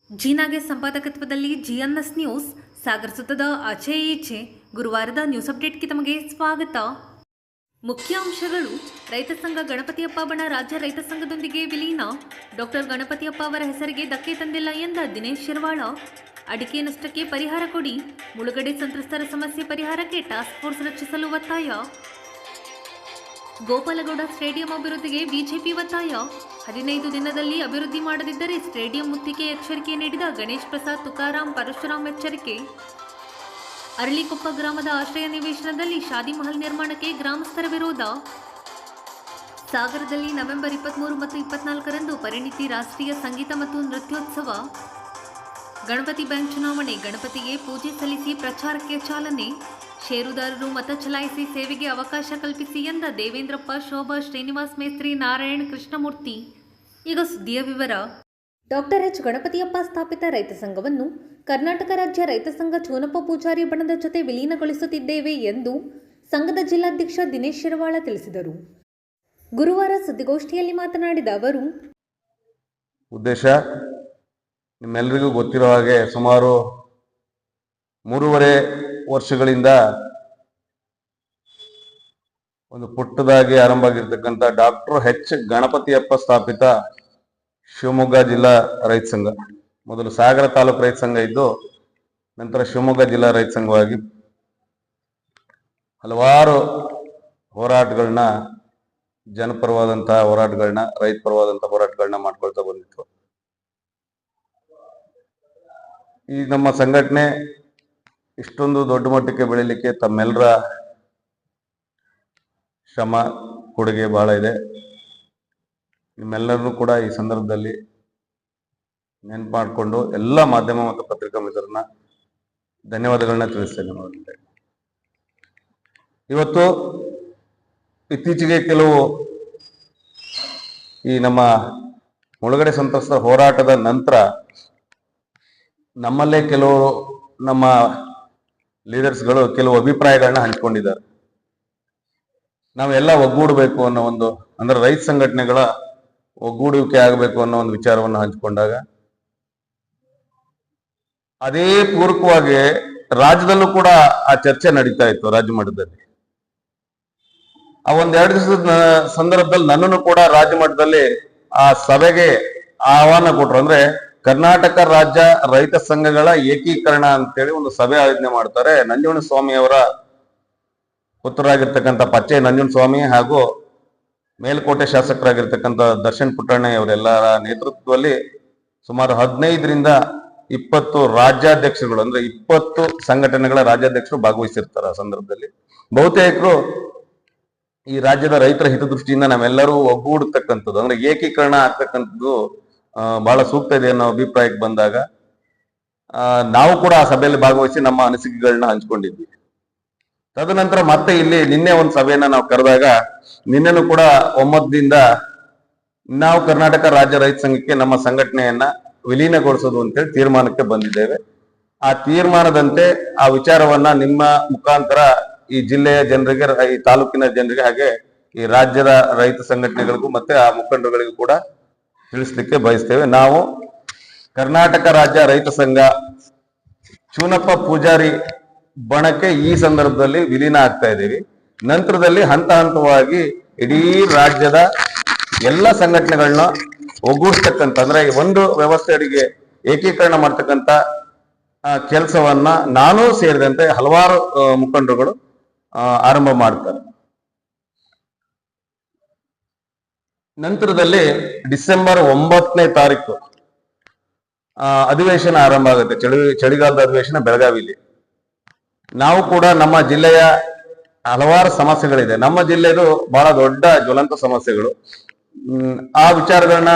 ಜೀನಾಗೆ ಸಂಪಾದಕತ್ವದಲ್ಲಿ ಜಿಎನ್ಎಸ್ news ಸಾಗರ ಸುತ್ತದ ಆಚೆ ಈಚೆ ಗುರುವಾರದ news ಅಪ್ಡೇಟ್ಗೆ ತಮಗೆ ಸ್ವಾಗತ. ಮುಖ್ಯಾಂಶಗಳು: ರೈತ ಸಂಘ ಗಣಪತಿಯಪ್ಪ ಬಣ ರಾಜ್ಯ ರೈತ ಸಂಘದೊಂದಿಗೆ ವಿಲೀನ. ಡಾಕ್ಟರ್ ಗಣಪತಿಯಪ್ಪ ಅವರ ಹೆಸರಿಗೆ ಧಕ್ಕೆ ತಂದಿಲ್ಲ ಎಂದ ದಿನೇಶ್ ಶಿರ್ವಾಳ. ಅಡಿಕೆ ನಷ್ಟಕ್ಕೆ ಪರಿಹಾರ ಕೊಡಿ. ಮುಳುಗಡೆ ಸಂತ್ರಸ್ತರ ಸಮಸ್ಯೆ ಪರಿಹಾರಕ್ಕೆ ಟಾಸ್ಕ್ ಫೋರ್ಸ್ ರಚಿಸಲು ಒತ್ತಾಯ. ಗೋಪಾಲಗೌಡ ಸ್ಟೇಡಿಯಂ ಅಭಿವೃದ್ಧಿಗೆ ಬಿಜೆಪಿ ಒತ್ತಾಯ. 15 ದಿನದಲ್ಲಿ ಅಭಿವೃದ್ಧಿ ಮಾಡದಿದ್ದರೆ ಸ್ಟೇಡಿಯಂ ಮುತ್ತಿಗೆ ಎಚ್ಚರಿಕೆ ನೀಡಿದ ಗಣೇಶ್ ಪ್ರಸಾದ್ ತುಕಾರಾಂ ಪರಶುರಾಮ್ ಎಚ್ಚರಿಕೆ. ಅರಳಿಕೊಪ್ಪ ಗ್ರಾಮದ ಆಶ್ರಯ ನಿವೇಶನದಲ್ಲಿ ಶಾದಿ ಮಹಲ್ ನಿರ್ಮಾಣಕ್ಕೆ ಗ್ರಾಮಸ್ಥರ ವಿರೋಧ. ಸಾಗರದಲ್ಲಿ ನವೆಂಬರ್ 23 ಮತ್ತು 24ರಂದು ಪರಿಣಿತಿ ರಾಷ್ಟ್ರೀಯ ಸಂಗೀತ ಮತ್ತು ನೃತ್ಯೋತ್ಸವ. ಗಣಪತಿ ಬ್ಯಾಂಕ್ ಚುನಾವಣೆ, ಗಣಪತಿಗೆ ಪೂಜೆ ಸಲ್ಲಿಸಿ ಪ್ರಚಾರಕ್ಕೆ ಚಾಲನೆ. ಷೇರುದಾರರು ಮತ ಚಲಾಯಿಸಿ ಸೇವೆಗೆ ಅವಕಾಶ ಕಲ್ಪಿಸಿ ಎಂದ ದೇವೇಂದ್ರಪ್ಪ, ಶೋಭಾ, ಶ್ರೀನಿವಾಸ್ ಮೇಸ್ತ್ರಿ, ನಾರಾಯಣ್, ಕೃಷ್ಣಮೂರ್ತಿ. ಈಗ ಸುದ್ದಿಯ ವಿವರ. ಡಾಕ್ಟರ್ ಎಚ್ ಗಣಪತಿಯಪ್ಪ ಸ್ಥಾಪಿತ ರೈತ ಸಂಘವನ್ನು ಕರ್ನಾಟಕ ರಾಜ್ಯ ರೈತ ಸಂಘ ಚೂನಪ್ಪ ಪೂಜಾರಿ ಬಣದ ಜೊತೆ ವಿಲೀನಗೊಳಿಸುತ್ತಿದ್ದೇವೆ ಎಂದು ಸಂಘದ ಜಿಲ್ಲಾಧ್ಯಕ್ಷ ದಿನೇಶ್ ಶಿರವಾಳ ತಿಳಿಸಿದರು. ಗುರುವಾರ ಸುದ್ದಿಗೋಷ್ಠಿಯಲ್ಲಿ ಮಾತನಾಡಿದ ಅವರು, ಉದ್ದೇಶ ನಿಮ್ಮೆಲ್ಲರಿಗೂ ಗೊತ್ತಿರೋ ಹಾಗೆ ಸುಮಾರು 3.5 ವರ್ಷಗಳಿಂದ ಒಂದು ಪುಟ್ಟದಾಗಿ ಆರಂಭ ಆಗಿರ್ತಕ್ಕಂಥ ಡಾಕ್ಟರ್ ಎಚ್ ಗಣಪತಿಯಪ್ಪ ಸ್ಥಾಪಿತ ಶಿವಮೊಗ್ಗ ಜಿಲ್ಲಾ ರೈತ ಸಂಘ, ಮೊದಲು ಸಾಗರ ತಾಲೂಕು ರೈತ ಸಂಘ ಇದ್ದು ನಂತರ ಶಿವಮೊಗ್ಗ ಜಿಲ್ಲಾ ರೈತ ಸಂಘವಾಗಿ ಹಲವಾರು ಹೋರಾಟಗಳನ್ನ, ಜನಪರವಾದಂತಹ ಹೋರಾಟಗಳನ್ನ, ರೈತ ಪರವಾದಂತಹ ಹೋರಾಟಗಳನ್ನ ಮಾಡ್ಕೊಳ್ತಾ ಬಂದಿತ್ತು. ಈ ನಮ್ಮ ಸಂಘಟನೆ ಇಷ್ಟೊಂದು ದೊಡ್ಡ ಮಟ್ಟಕ್ಕೆ ಬೆಳೀಲಿಕ್ಕೆ ತಮ್ಮೆಲ್ಲರ ಶ್ರಮ, ಕೊಡುಗೆ ಬಹಳ ಇದೆ. ನಿಮ್ಮೆಲ್ಲರನ್ನೂ ಕೂಡ ಈ ಸಂದರ್ಭದಲ್ಲಿ ನೆನಪು ಮಾಡಿಕೊಂಡು ಎಲ್ಲ ಮಾಧ್ಯಮ ಮತ್ತು ಪತ್ರಿಕಾ ಮಿತ್ರರನ್ನ ಧನ್ಯವಾದಗಳನ್ನ ತಿಳಿಸ್ತೇನೆ. ಇವತ್ತು ಇತ್ತೀಚೆಗೆ ಕೆಲವು ಈ ನಮ್ಮ ಮುಳುಗಡೆ ಸಂತ್ರಸ್ತರ ಹೋರಾಟದ ನಂತರ ನಮ್ಮಲ್ಲೇ ಕೆಲವು ನಮ್ಮ ಲೀಡರ್ಸ್ಗಳು ಕೆಲವು ಅಭಿಪ್ರಾಯಗಳನ್ನ ಹಂಚ್ಕೊಂಡಿದ್ದಾರೆ. ನಾವೆಲ್ಲ ಒಗ್ಗೂಡಬೇಕು ಅನ್ನೋ ಒಂದು, ಅಂದ್ರೆ ರೈತ ಸಂಘಟನೆಗಳ ಒಗ್ಗೂಡುವಿಕೆ ಆಗಬೇಕು ಅನ್ನೋ ಒಂದು ವಿಚಾರವನ್ನು ಹಂಚಿಕೊಂಡಾಗ ಅದೇ ಪೂರಕವಾಗಿ ರಾಜ್ಯದಲ್ಲೂ ಕೂಡ ಆ ಚರ್ಚೆ ನಡೀತಾ ಇತ್ತು. ರಾಜ್ಯ ಮಟ್ಟದಲ್ಲಿ ಆ 1-2 ದಿವಸದ ಸಂದರ್ಭದಲ್ಲಿ ನನ್ನನ್ನು ಕೂಡ ರಾಜ್ಯ ಮಟ್ಟದಲ್ಲಿ ಆ ಸಭೆಗೆ ಆಹ್ವಾನ ಕೊಟ್ರು. ಅಂದ್ರೆ ಕರ್ನಾಟಕ ರಾಜ್ಯ ರೈತ ಸಂಘಗಳ ಏಕೀಕರಣ ಅಂತೇಳಿ ಒಂದು ಸಭೆ ಆಯೋಜನೆ ಮಾಡ್ತಾರೆ. ನಂಜುಂಡಸ್ವಾಮಿ ಅವರ ಪುತ್ರರಾಗಿರ್ತಕ್ಕಂಥ ಪಚ್ಚೆ ನಂಜುಂಡಸ್ವಾಮಿ ಹಾಗೂ ಮೇಲ್ಕೋಟೆ ಶಾಸಕರಾಗಿರ್ತಕ್ಕಂಥ ದರ್ಶನ್ ಪುಟ್ಟಣ್ಣ ಅವರೆಲ್ಲರ ನೇತೃತ್ವದಲ್ಲಿ ಸುಮಾರು 15ರಿಂದ 20 ರಾಜ್ಯಾಧ್ಯಕ್ಷರುಗಳು, ಅಂದ್ರೆ 20 ಸಂಘಟನೆಗಳ ರಾಜ್ಯಾಧ್ಯಕ್ಷರು ಭಾಗವಹಿಸಿರ್ತಾರೆ. ಆ ಸಂದರ್ಭದಲ್ಲಿ ಬಹುತೇಕರು ಈ ರಾಜ್ಯದ ರೈತರ ಹಿತದೃಷ್ಟಿಯಿಂದ ನಾವೆಲ್ಲರೂ ಒಗ್ಗೂಡತಕ್ಕಂಥದ್ದು, ಅಂದ್ರೆ ಏಕೀಕರಣ ಆಗ್ತಕ್ಕಂಥದ್ದು ಬಹಳ ಸೂಕ್ತ ಇದೆ ಅನ್ನೋ ಅಭಿಪ್ರಾಯಕ್ಕೆ ಬಂದಾಗ ನಾವು ಕೂಡ ಆ ಸಭೆಯಲ್ಲಿ ಭಾಗವಹಿಸಿ ನಮ್ಮ ಅನಿಸಿಕೆಗಳನ್ನ ಹಂಚ್ಕೊಂಡಿದ್ವಿ. ತದನಂತರ ಮತ್ತೆ ಇಲ್ಲಿ ನಿನ್ನೆ ಒಂದು ಸಭೆಯನ್ನ ನಾವು ಕರೆದಾಗ ನಿನ್ನೆನೂ ಕೂಡ ಒಮ್ಮತದಿಂದ ನಾವು ಕರ್ನಾಟಕ ರಾಜ್ಯ ರೈತ ಸಂಘಕ್ಕೆ ನಮ್ಮ ಸಂಘಟನೆಯನ್ನ ವಿಲೀನಗೊಳಿಸೋದು ಅಂತೇಳಿ ತೀರ್ಮಾನಕ್ಕೆ ಬಂದಿದ್ದೇವೆ. ಆ ತೀರ್ಮಾನದಂತೆ ಆ ವಿಚಾರವನ್ನ ನಿಮ್ಮ ಮುಖಾಂತರ ಈ ಜಿಲ್ಲೆಯ ಜನರಿಗೆ, ಈ ತಾಲೂಕಿನ ಜನರಿಗೆ, ಹಾಗೆ ಈ ರಾಜ್ಯದ ರೈತ ಸಂಘಟನೆಗಳಿಗೂ ಮತ್ತೆ ಆ ಮುಖಂಡರುಗಳಿಗೂ ಕೂಡ ತಿಳಿಸ್ಲಿಕ್ಕೆ ಬಯಸ್ತೇವೆ. ನಾವು ಕರ್ನಾಟಕ ರಾಜ್ಯ ರೈತ ಸಂಘ ಚೂನಪ್ಪ ಪೂಜಾರಿ ಬಣಕ್ಕೆ ಈ ಸಂದರ್ಭದಲ್ಲಿ ವಿಲೀನ ಆಗ್ತಾ ಇದ್ದೀವಿ. ನಂತರದಲ್ಲಿ ಹಂತ ಹಂತವಾಗಿ ಇಡೀ ರಾಜ್ಯದ ಎಲ್ಲ ಸಂಘಟನೆಗಳನ್ನ ಒಗ್ಗೂಡಿಸ್ತಕ್ಕಂಥ, ಅಂದ್ರೆ ಒಂದು ವ್ಯವಸ್ಥೆ ಅಡಿಗೆ ಏಕೀಕರಣ ಮಾಡ್ತಕ್ಕಂಥ ಕೆಲಸವನ್ನ ನಾನು ಸೇರಿದಂತೆ ಹಲವಾರು ಮುಖಂಡರುಗಳು ಆರಂಭ ಮಾಡ್ತಾರೆ. ನಂತರದಲ್ಲಿ ಡಿಸೆಂಬರ್ 9ನೇ ತಾರೀಕು ಅಧಿವೇಶನ ಆರಂಭ ಆಗುತ್ತೆ. ಚಳಿಗಾಲದ ಅಧಿವೇಶನ ಬೆಳಗಾವಿಲಿ. ನಾವು ಕೂಡ ನಮ್ಮ ಜಿಲ್ಲೆಯ ಹಲವಾರು ಸಮಸ್ಯೆಗಳಿದೆ. ನಮ್ಮ ಜಿಲ್ಲೆದು ಬಹಳ ದೊಡ್ಡ ಜ್ವಲಂತ ಸಮಸ್ಯೆಗಳು. ಆ ವಿಚಾರಗಳನ್ನ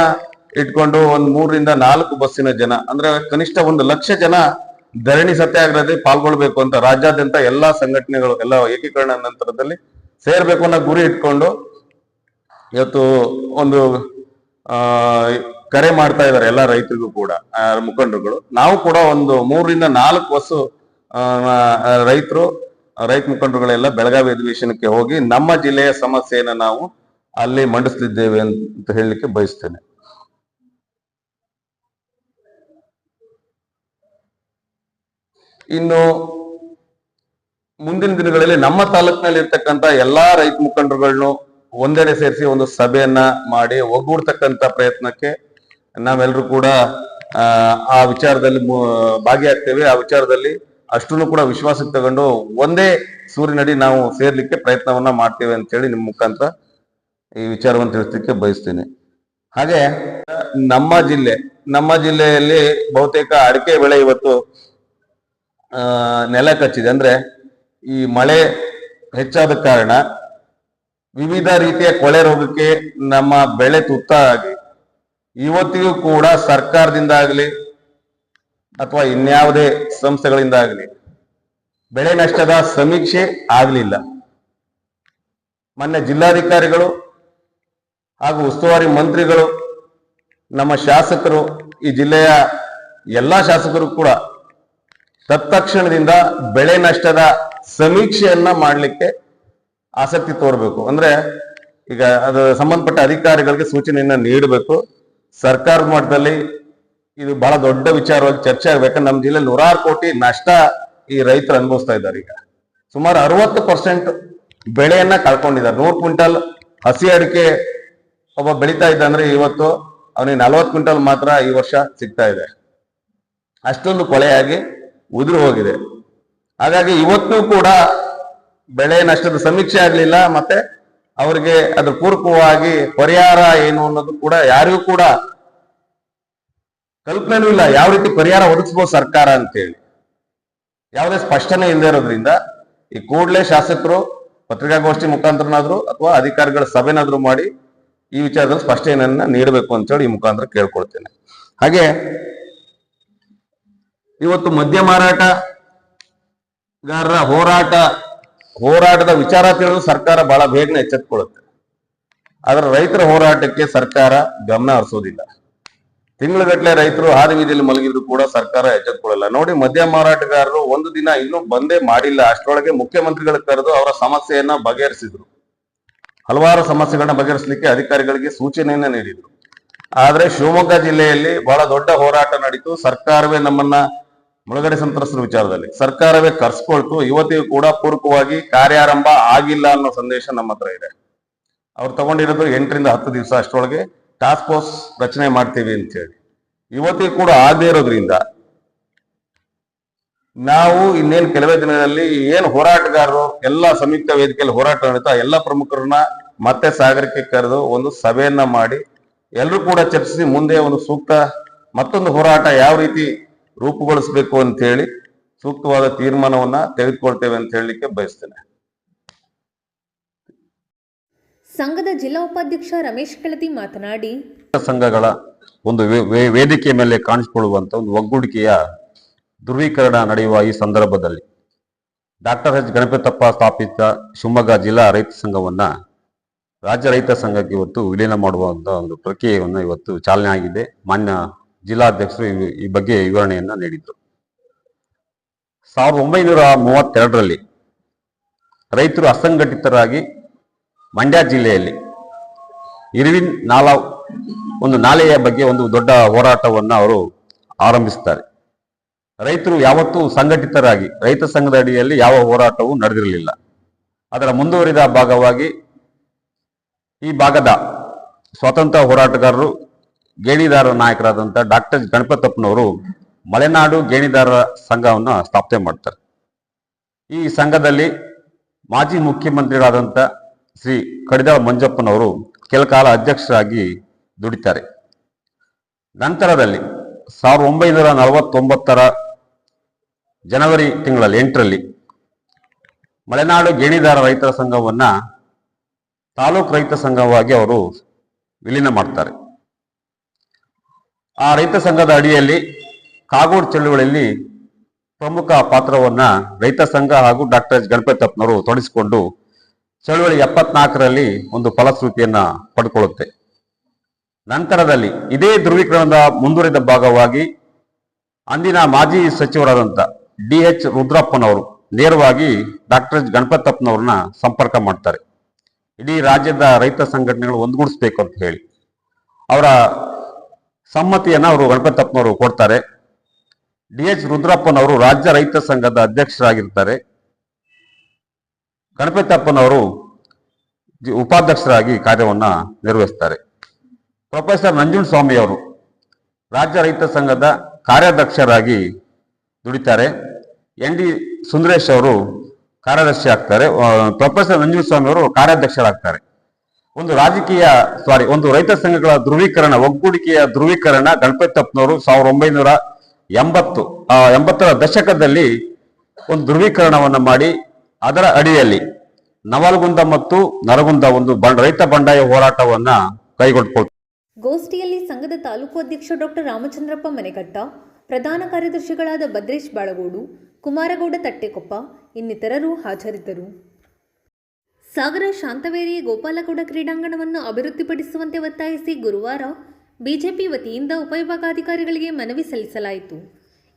ಇಟ್ಕೊಂಡು 3ರಿಂದ 4 ಬಸ್ಸಿನ ಜನ, ಅಂದ್ರೆ ಕನಿಷ್ಠ 1 ಲಕ್ಷ ಜನ ಧರಣಿ ಸತ್ಯಾಗ್ರಹದಲ್ಲಿ ಪಾಲ್ಗೊಳ್ಬೇಕು ಅಂತ ರಾಜ್ಯಾದ್ಯಂತ ಎಲ್ಲಾ ಸಂಘಟನೆಗಳು ಎಲ್ಲ ಏಕೀಕರಣ ನಂತರದಲ್ಲಿ ಸೇರ್ಬೇಕು ಅನ್ನೋ ಗುರಿ ಇಟ್ಕೊಂಡು ಇವತ್ತು ಒಂದು ಕರೆ ಮಾಡ್ತಾ ಇದ್ದಾರೆ ಎಲ್ಲ ರೈತರಿಗೂ ಕೂಡ ಮುಖಂಡರುಗಳು. ನಾವು ಕೂಡ ಒಂದು 3ರಿಂದ 4 ಬಸ್ಸು ರೈತರು ರೈತ ಮುಖಂಡರುಗಳೆಲ್ಲ ಬೆಳಗಾವಿ ಅಧಿವೇಶನಕ್ಕೆ ಹೋಗಿ ನಮ್ಮ ಜಿಲ್ಲೆಯ ಸಮಸ್ಯೆಯನ್ನು ನಾವು ಅಲ್ಲಿ ಮಂಡಿಸಲಿದ್ದೇವೆ ಅಂತ ಹೇಳಲಿಕ್ಕೆ ಬಯಸ್ತೇನೆ. ಇನ್ನು ಮುಂದಿನ ದಿನಗಳಲ್ಲಿ ನಮ್ಮ ತಾಲೂಕಿನಲ್ಲಿ ಇರ್ತಕ್ಕಂಥ ಎಲ್ಲಾ ರೈತ ಮುಖಂಡರುಗಳನ್ನು ಒಂದೆಡೆ ಸೇರಿಸಿ ಒಂದು ಸಭೆಯನ್ನ ಮಾಡಿ ಒಗ್ಗೂಡ್ತಕ್ಕಂಥ ಪ್ರಯತ್ನಕ್ಕೆ ನಾವೆಲ್ಲರೂ ಕೂಡ ಆ ವಿಚಾರದಲ್ಲಿ ಭಾಗಿಯಾಗ್ತೇವೆ. ಆ ವಿಚಾರದಲ್ಲಿ ಅಷ್ಟನ್ನು ಕೂಡ ವಿಶ್ವಾಸಕ್ಕೆ ತಗೊಂಡು ಒಂದೇ ಸೂರಿನಡಿ ನಾವು ಸೇರ್ಲಿಕ್ಕೆ ಪ್ರಯತ್ನವನ್ನ ಮಾಡ್ತೇವೆ ಅಂತ ಹೇಳಿ ನಿಮ್ಮ ಮುಖಾಂತರ ಈ ವಿಚಾರವನ್ನು ತಿಳಿಸ್ಲಿಕ್ಕೆ ಬಯಸ್ತೀನಿ. ಹಾಗೆ ನಮ್ಮ ಜಿಲ್ಲೆಯಲ್ಲಿ ಬಹುತೇಕ ಅಡಿಕೆ ಬೆಳೆ ಇವತ್ತು ನೆಲ ಕಚ್ಚಿದೆ. ಅಂದ್ರೆ ಈ ಮಳೆ ಹೆಚ್ಚಾದ ಕಾರಣ ವಿವಿಧ ರೀತಿಯ ಕೊಳೆ ರೋಗಕ್ಕೆ ನಮ್ಮ ಬೆಳೆ ತುತ್ತಾಗಿ ಇವತ್ತಿಗೂ ಕೂಡ ಸರ್ಕಾರದಿಂದ ಆಗಲಿ ಅಥವಾ ಇನ್ಯಾವುದೇ ಸಂಸ್ಥೆಗಳಿಂದ ಆಗಲಿ ಬೆಳೆ ನಷ್ಟದ ಸಮೀಕ್ಷೆ ಆಗಲಿಲ್ಲ. ಮೊನ್ನೆ ಜಿಲ್ಲಾಧಿಕಾರಿಗಳು ಹಾಗೂ ಉಸ್ತುವಾರಿ ಮಂತ್ರಿಗಳು, ನಮ್ಮ ಶಾಸಕರು, ಈ ಜಿಲ್ಲೆಯ ಎಲ್ಲಾ ಶಾಸಕರು ಕೂಡ ತತ್ಕ್ಷಣದಿಂದ ಬೆಳೆ ನಷ್ಟದ ಸಮೀಕ್ಷೆಯನ್ನ ಮಾಡಲಿಕ್ಕೆ ಆಸಕ್ತಿ ತೋರಬೇಕು. ಅಂದ್ರೆ ಈಗ ಅದು ಸಂಬಂಧಪಟ್ಟ ಅಧಿಕಾರಿಗಳಿಗೆ ಸೂಚನೆಯನ್ನ ನೀಡಬೇಕು. ಸರ್ಕಾರದ ಮಟ್ಟದಲ್ಲಿ ಇದು ಬಹಳ ದೊಡ್ಡ ವಿಚಾರವಾಗಿ ಚರ್ಚೆ ಆಗ್ಬೇಕಂದ್ರೆ ನಮ್ಮ ಜಿಲ್ಲೆ 106 ಕೋಟಿ ನಷ್ಟ ಈ ರೈತರು ಅನುಭವಿಸ್ತಾ ಇದ್ದಾರೆ. ಈಗ ಸುಮಾರು 60% ಬೆಳೆಯನ್ನ ಕಳ್ಕೊಂಡಿದ್ದಾರೆ. 100 ಕ್ವಿಂಟಲ್ ಹಸಿ ಅಡಿಕೆ ಒಬ್ಬ ಬೆಳೀತಾ ಇದ್ದ ಅಂದ್ರೆ ಇವತ್ತು ಅವನಿಗೆ 40 ಕ್ವಿಂಟಲ್ ಮಾತ್ರ ಈ ವರ್ಷ ಸಿಗ್ತಾ ಇದೆ. ಅಷ್ಟೊಂದು ಕೊಳೆಯಾಗಿ ಉದುರು ಹೋಗಿದೆ. ಹಾಗಾಗಿ ಇವತ್ತು ಕೂಡ ಬೆಳೆ ನಷ್ಟದ ಸಮೀಕ್ಷೆ ಆಗಲಿಲ್ಲ, ಮತ್ತೆ ಅವರಿಗೆ ಅದ್ರ ಪೂರಕವಾಗಿ ಪರಿಹಾರ ಏನು ಅನ್ನೋದು ಕೂಡ ಯಾರಿಗೂ ಕೂಡ ಕಲ್ಪನೆನೂ ಇಲ್ಲ. ಯಾವ ರೀತಿ ಪರಿಹಾರ ಒದಗಿಸ್ಬೋದು ಸರ್ಕಾರ ಅಂತೇಳಿ ಯಾವುದೇ ಸ್ಪಷ್ಟನೆ ಇಲ್ಲದೆ ಇರೋದ್ರಿಂದ ಈ ಕೂಡಲೇ ಶಾಸಕರು ಪತ್ರಿಕಾಗೋಷ್ಠಿ ಮುಖಾಂತರನಾದ್ರು ಅಥವಾ ಅಧಿಕಾರಿಗಳ ಸಭೆನಾದ್ರೂ ಮಾಡಿ ಈ ವಿಚಾರದಲ್ಲಿ ಸ್ಪಷ್ಟನೆಯನ್ನ ನೀಡಬೇಕು ಅಂತೇಳಿ ಈ ಮುಖಾಂತರ ಕೇಳ್ಕೊಳ್ತೇನೆ. ಹಾಗೆ ಇವತ್ತು ಮದ್ಯ ಮಾರಾಟಗಾರರ ಹೋರಾಟದ ವಿಚಾರ ತಿಳಿದು ಸರ್ಕಾರ ಬಹಳ ಬೇಗನೆ ಎಚ್ಚೆತ್ತುಕೊಳ್ಳುತ್ತೆ. ಆದ್ರೆ ರೈತರ ಹೋರಾಟಕ್ಕೆ ಸರ್ಕಾರ ಗಮನ ಹರಿಸೋದಿಲ್ಲ. ತಿಂಗಳುಗಟ್ಟಲೆ ರೈತರು ಹಾದಿ ಬೀದಿಯಲ್ಲಿ ಮಲಗಿದ್ರು ಕೂಡ ಸರ್ಕಾರ ಎಚ್ಚೆತ್ತುಕೊಳ್ಳಲ್ಲ. ನೋಡಿ, ಮದ್ಯ ಮಾರಾಟಗಾರರು ಒಂದು ದಿನ ಇನ್ನೂ ಬಂದೇ ಮಾಡಿಲ್ಲ, ಅಷ್ಟರೊಳಗೆ ಮುಖ್ಯಮಂತ್ರಿಗಳ ಕರೆದು ಅವರ ಸಮಸ್ಯೆಯನ್ನ ಬಗೆಹರಿಸಿದ್ರು. ಹಲವಾರು ಸಮಸ್ಯೆಗಳನ್ನ ಬಗೆಹರಿಸಲಿಕ್ಕೆ ಅಧಿಕಾರಿಗಳಿಗೆ ಸೂಚನೆಯನ್ನ ನೀಡಿದ್ರು. ಆದ್ರೆ ಶಿವಮೊಗ್ಗ ಜಿಲ್ಲೆಯಲ್ಲಿ ಬಹಳ ದೊಡ್ಡ ಹೋರಾಟ ನಡೀತು. ಸರ್ಕಾರವೇ ನಮ್ಮನ್ನ ಮುಳುಗಡೆ ಸಂತ್ರಸ್ತರ ವಿಚಾರದಲ್ಲಿ ಸರ್ಕಾರವೇ ಕರ್ಸ್ಕೊಳ್ತು. ಇವತ್ತಿಗೂ ಕೂಡ ಪೂರಕವಾಗಿ ಕಾರ್ಯಾರಂಭ ಆಗಿಲ್ಲ ಅನ್ನೋ ಸಂದೇಶ ನಮ್ಮ ಹತ್ರ ಇದೆ. ಅವ್ರು ತಗೊಂಡಿರೋದು 8 ರಿಂದ 10 ದಿವಸ, ಅಷ್ಟರೊಳಗೆ ಟಾಸ್ಕ್ ಫೋರ್ಸ್ ರಚನೆ ಮಾಡ್ತೀವಿ ಅಂತ ಹೇಳಿ. ಇವತ್ತಿಗೂ ಕೂಡ ಆಗದೆ ಇರೋದ್ರಿಂದ ನಾವು ಇನ್ನೇನು ಕೆಲವೇ ದಿನಗಳಲ್ಲಿ ಏನು ಹೋರಾಟಗಾರರು ಎಲ್ಲ ಸಂಯುಕ್ತ ವೇದಿಕೆಯಲ್ಲಿ ಹೋರಾಟ ನಡೀತಾ ಎಲ್ಲ ಪ್ರಮುಖರನ್ನ ಮತ್ತೆ ಸಾಗರಕ್ಕೆ ಕರೆದು ಒಂದು ಸಭೆಯನ್ನ ಮಾಡಿ ಎಲ್ಲರೂ ಕೂಡ ಚರ್ಚಿಸಿ ಮುಂದೆ ಒಂದು ಸೂಕ್ತ ಮತ್ತೊಂದು ಹೋರಾಟ ಯಾವ ರೀತಿ ರೂಪುಗೊಳಿಸಬೇಕು ಅಂತ ಹೇಳಿ ಸೂಕ್ತವಾದ ತೀರ್ಮಾನವನ್ನ ತೆಗೆದುಕೊಳ್ತೇವೆ ಅಂತ ಹೇಳಲಿಕ್ಕೆ ಬಯಸ್ತೇನೆ. ಸಂಘದ ಜಿಲ್ಲಾ ಉಪಾಧ್ಯಕ್ಷ ರಮೇಶ್ ಕೆಳದಿ ಮಾತನಾಡಿ, ಸಂಘಗಳ ಒಂದು ವೇದಿಕೆ ಮೇಲೆ ಕಾಣಿಸಿಕೊಳ್ಳುವಂತ ಒಂದು ಒಗ್ಗೂಡಿಕೆಯ ಧ್ರುವೀಕರಣ ನಡೆಯುವ ಈ ಸಂದರ್ಭದಲ್ಲಿ ಡಾಕ್ಟರ್ ಎಚ್ ಗಣಪತಪ್ಪ ಸ್ಥಾಪಿತ ಶಿವಮೊಗ್ಗ ಜಿಲ್ಲಾ ರೈತ ಸಂಘವನ್ನ ರಾಜ್ಯ ರೈತ ಸಂಘಕ್ಕೆ ಇವತ್ತು ವಿಲೀನ ಮಾಡುವಂತ ಒಂದು ಪ್ರಕ್ರಿಯೆಯನ್ನು ಇವತ್ತು ಚಾಲನೆ ಆಗಿದೆ. ಮಾನ್ಯ ಜಿಲ್ಲಾಧ್ಯಕ್ಷರು ಈ ಬಗ್ಗೆ ವಿವರಣೆಯನ್ನ ನೀಡಿದ್ರು. 1932ರಲ್ಲಿ ರೈತರು ಅಸಂಘಟಿತರಾಗಿ ಮಂಡ್ಯ ಜಿಲ್ಲೆಯಲ್ಲಿ ಇರ್ವಿನ್ ಒಂದು ನಾಲೆಯ ಬಗ್ಗೆ ಒಂದು ದೊಡ್ಡ ಹೋರಾಟವನ್ನು ಅವರು ಆರಂಭಿಸುತ್ತಾರೆ. ರೈತರು ಯಾವತ್ತೂ ಸಂಘಟಿತರಾಗಿ ರೈತ ಸಂಘದ ಅಡಿಯಲ್ಲಿ ಯಾವ ಹೋರಾಟವೂ ನಡೆದಿರಲಿಲ್ಲ. ಅದರ ಮುಂದುವರಿದ ಭಾಗವಾಗಿ ಈ ಭಾಗದ ಸ್ವಾತಂತ್ರ್ಯ ಹೋರಾಟಗಾರರು ಗೇಣಿದಾರರ ನಾಯಕರಾದಂಥ ಡಾಕ್ಟರ್ ಗಣಪತಪ್ಪನವರು ಮಲೆನಾಡು ಗೇಣಿದಾರರ ಸಂಘವನ್ನು ಸ್ಥಾಪನೆ ಮಾಡ್ತಾರೆ. ಈ ಸಂಘದಲ್ಲಿ ಮಾಜಿ ಮುಖ್ಯಮಂತ್ರಿಗಳಾದಂಥ ಶ್ರೀ ಕಡಿದಾಳ ಮಂಜಪ್ಪನವರು ಕೆಲಕಾಲ ಅಧ್ಯಕ್ಷರಾಗಿ ದುಡಿತಾರೆ. ನಂತರದಲ್ಲಿ 1949ರ ಜನವರಿ ತಿಂಗಳಲ್ಲಿ 8ರಲ್ಲಿ ಮಲೆನಾಡು ಗೇಣಿದಾರ ರೈತರ ಸಂಘವನ್ನ ತಾಲೂಕು ರೈತ ಸಂಘವಾಗಿ ಅವರು ವಿಲೀನ ಮಾಡ್ತಾರೆ. ಆ ರೈತ ಸಂಘದ ಅಡಿಯಲ್ಲಿ ಕಾಗೋಡು ಚಳುವಳಿಯಲ್ಲಿ ಪ್ರಮುಖ ಪಾತ್ರವನ್ನ ರೈತ ಸಂಘ ಹಾಗೂ ಡಾಕ್ಟರ್ ಎಚ್ ಗಣಪತಪ್ಪನವರು ತೊಡಗಿಸಿಕೊಂಡು ಚಳುವಳಿ 74ರಲ್ಲಿ ಒಂದು ಫಲಶ್ರುತಿಯನ್ನ ಪಡ್ಕೊಳ್ಳುತ್ತೆ. ನಂತರದಲ್ಲಿ ಇದೇ ಧ್ರುವೀಕರಣದ ಮುಂದುವರಿದ ಭಾಗವಾಗಿ ಅಂದಿನ ಮಾಜಿ ಸಚಿವರಾದಂಥ DH ರುದ್ರಪ್ಪನವರು ನೇರವಾಗಿ ಡಾಕ್ಟರ್ ಗಣಪತಪ್ಪನವ್ರನ್ನ ಸಂಪರ್ಕ ಮಾಡ್ತಾರೆ. ಇಡೀ ರಾಜ್ಯದ ರೈತ ಸಂಘಟನೆಗಳು ಒಂದುಗೂಡಿಸ್ಬೇಕು ಅಂತ ಹೇಳಿ ಅವರ ಸಮ್ಮತಿಯನ್ನ ಅವರು ಗಣಪತಪ್ಪನವರು ಕೊಡ್ತಾರೆ. DH ರುದ್ರಪ್ಪನವರು ರಾಜ್ಯ ರೈತ ಸಂಘದ ಅಧ್ಯಕ್ಷರಾಗಿರ್ತಾರೆ. ಗಣಪತಪ್ಪನವರು ಉಪಾಧ್ಯಕ್ಷರಾಗಿ ಕಾರ್ಯವನ್ನ ನಿರ್ವಹಿಸ್ತಾರೆ. ಪ್ರೊಫೆಸರ್ ನಂಜುಂಡಸ್ವಾಮಿ ಅವರು ರಾಜ್ಯ ರೈತ ಸಂಘದ ಕಾರ್ಯಾಧ್ಯಕ್ಷರಾಗಿ ದುಡಿತಾರೆ. ND ಸುಂದರೇಶ್ ಅವರು ಕಾರ್ಯದರ್ಶಿ ಆಗ್ತಾರೆ. ಪ್ರೊಫೆಸರ್ ನಂಜುಂಡಸ್ವಾಮಿ ಅವರು ಕಾರ್ಯಾಧ್ಯಕ್ಷರಾಗ್ತಾರೆ. ಒಂದು ರೈತ ಸಂಘಗಳ ಧ್ರುವೀಕರಣ, ಒಗ್ಗೂಡಿಕೆಯ ಧ್ರುವೀಕರಣ ಗಣಪತಪ್ಪನವರು 1980ರ ದಶಕದಲ್ಲಿ ಒಂದು ಧ್ರುವೀಕರಣವನ್ನ ಮಾಡಿ ಅದರ ಅಡಿಯಲ್ಲಿ ನವಲಗುಂದ ಮತ್ತು ನರಗುಂದ ಒಂದು ರೈತ ಬಂಡಾಯ ಹೋರಾಟವನ್ನ ಕೈಗೊಳ್ಕೊಳ್ತಾರೆ. ಗೋಷ್ಠಿಯಲ್ಲಿ ಸಂಘದ ತಾಲೂಕು ಅಧ್ಯಕ್ಷ ಡಾಕ್ಟರ್ ರಾಮಚಂದ್ರಪ್ಪ ಮನೆಕಟ್ಟ, ಪ್ರಧಾನ ಕಾರ್ಯದರ್ಶಿಗಳಾದ ಭದ್ರೇಶ್ ಬಾಳಗೋಡು, ಕುಮಾರಗೌಡ ತಟ್ಟೆಕೊಪ್ಪ ಇನ್ನಿತರರು ಹಾಜರಿದ್ದರು. ಸಾಗರ ಶಾಂತವೇರಿ ಗೋಪಾಲಗೌಡ ಕ್ರೀಡಾಂಗಣವನ್ನು ಅಭಿವೃದ್ಧಿಪಡಿಸುವಂತೆ ಒತ್ತಾಯಿಸಿ ಗುರುವಾರ ಬಿಜೆಪಿ ವತಿಯಿಂದ ಉಪವಿಭಾಗಾಧಿಕಾರಿಗಳಿಗೆ ಮನವಿ ಸಲ್ಲಿಸಲಾಯಿತು.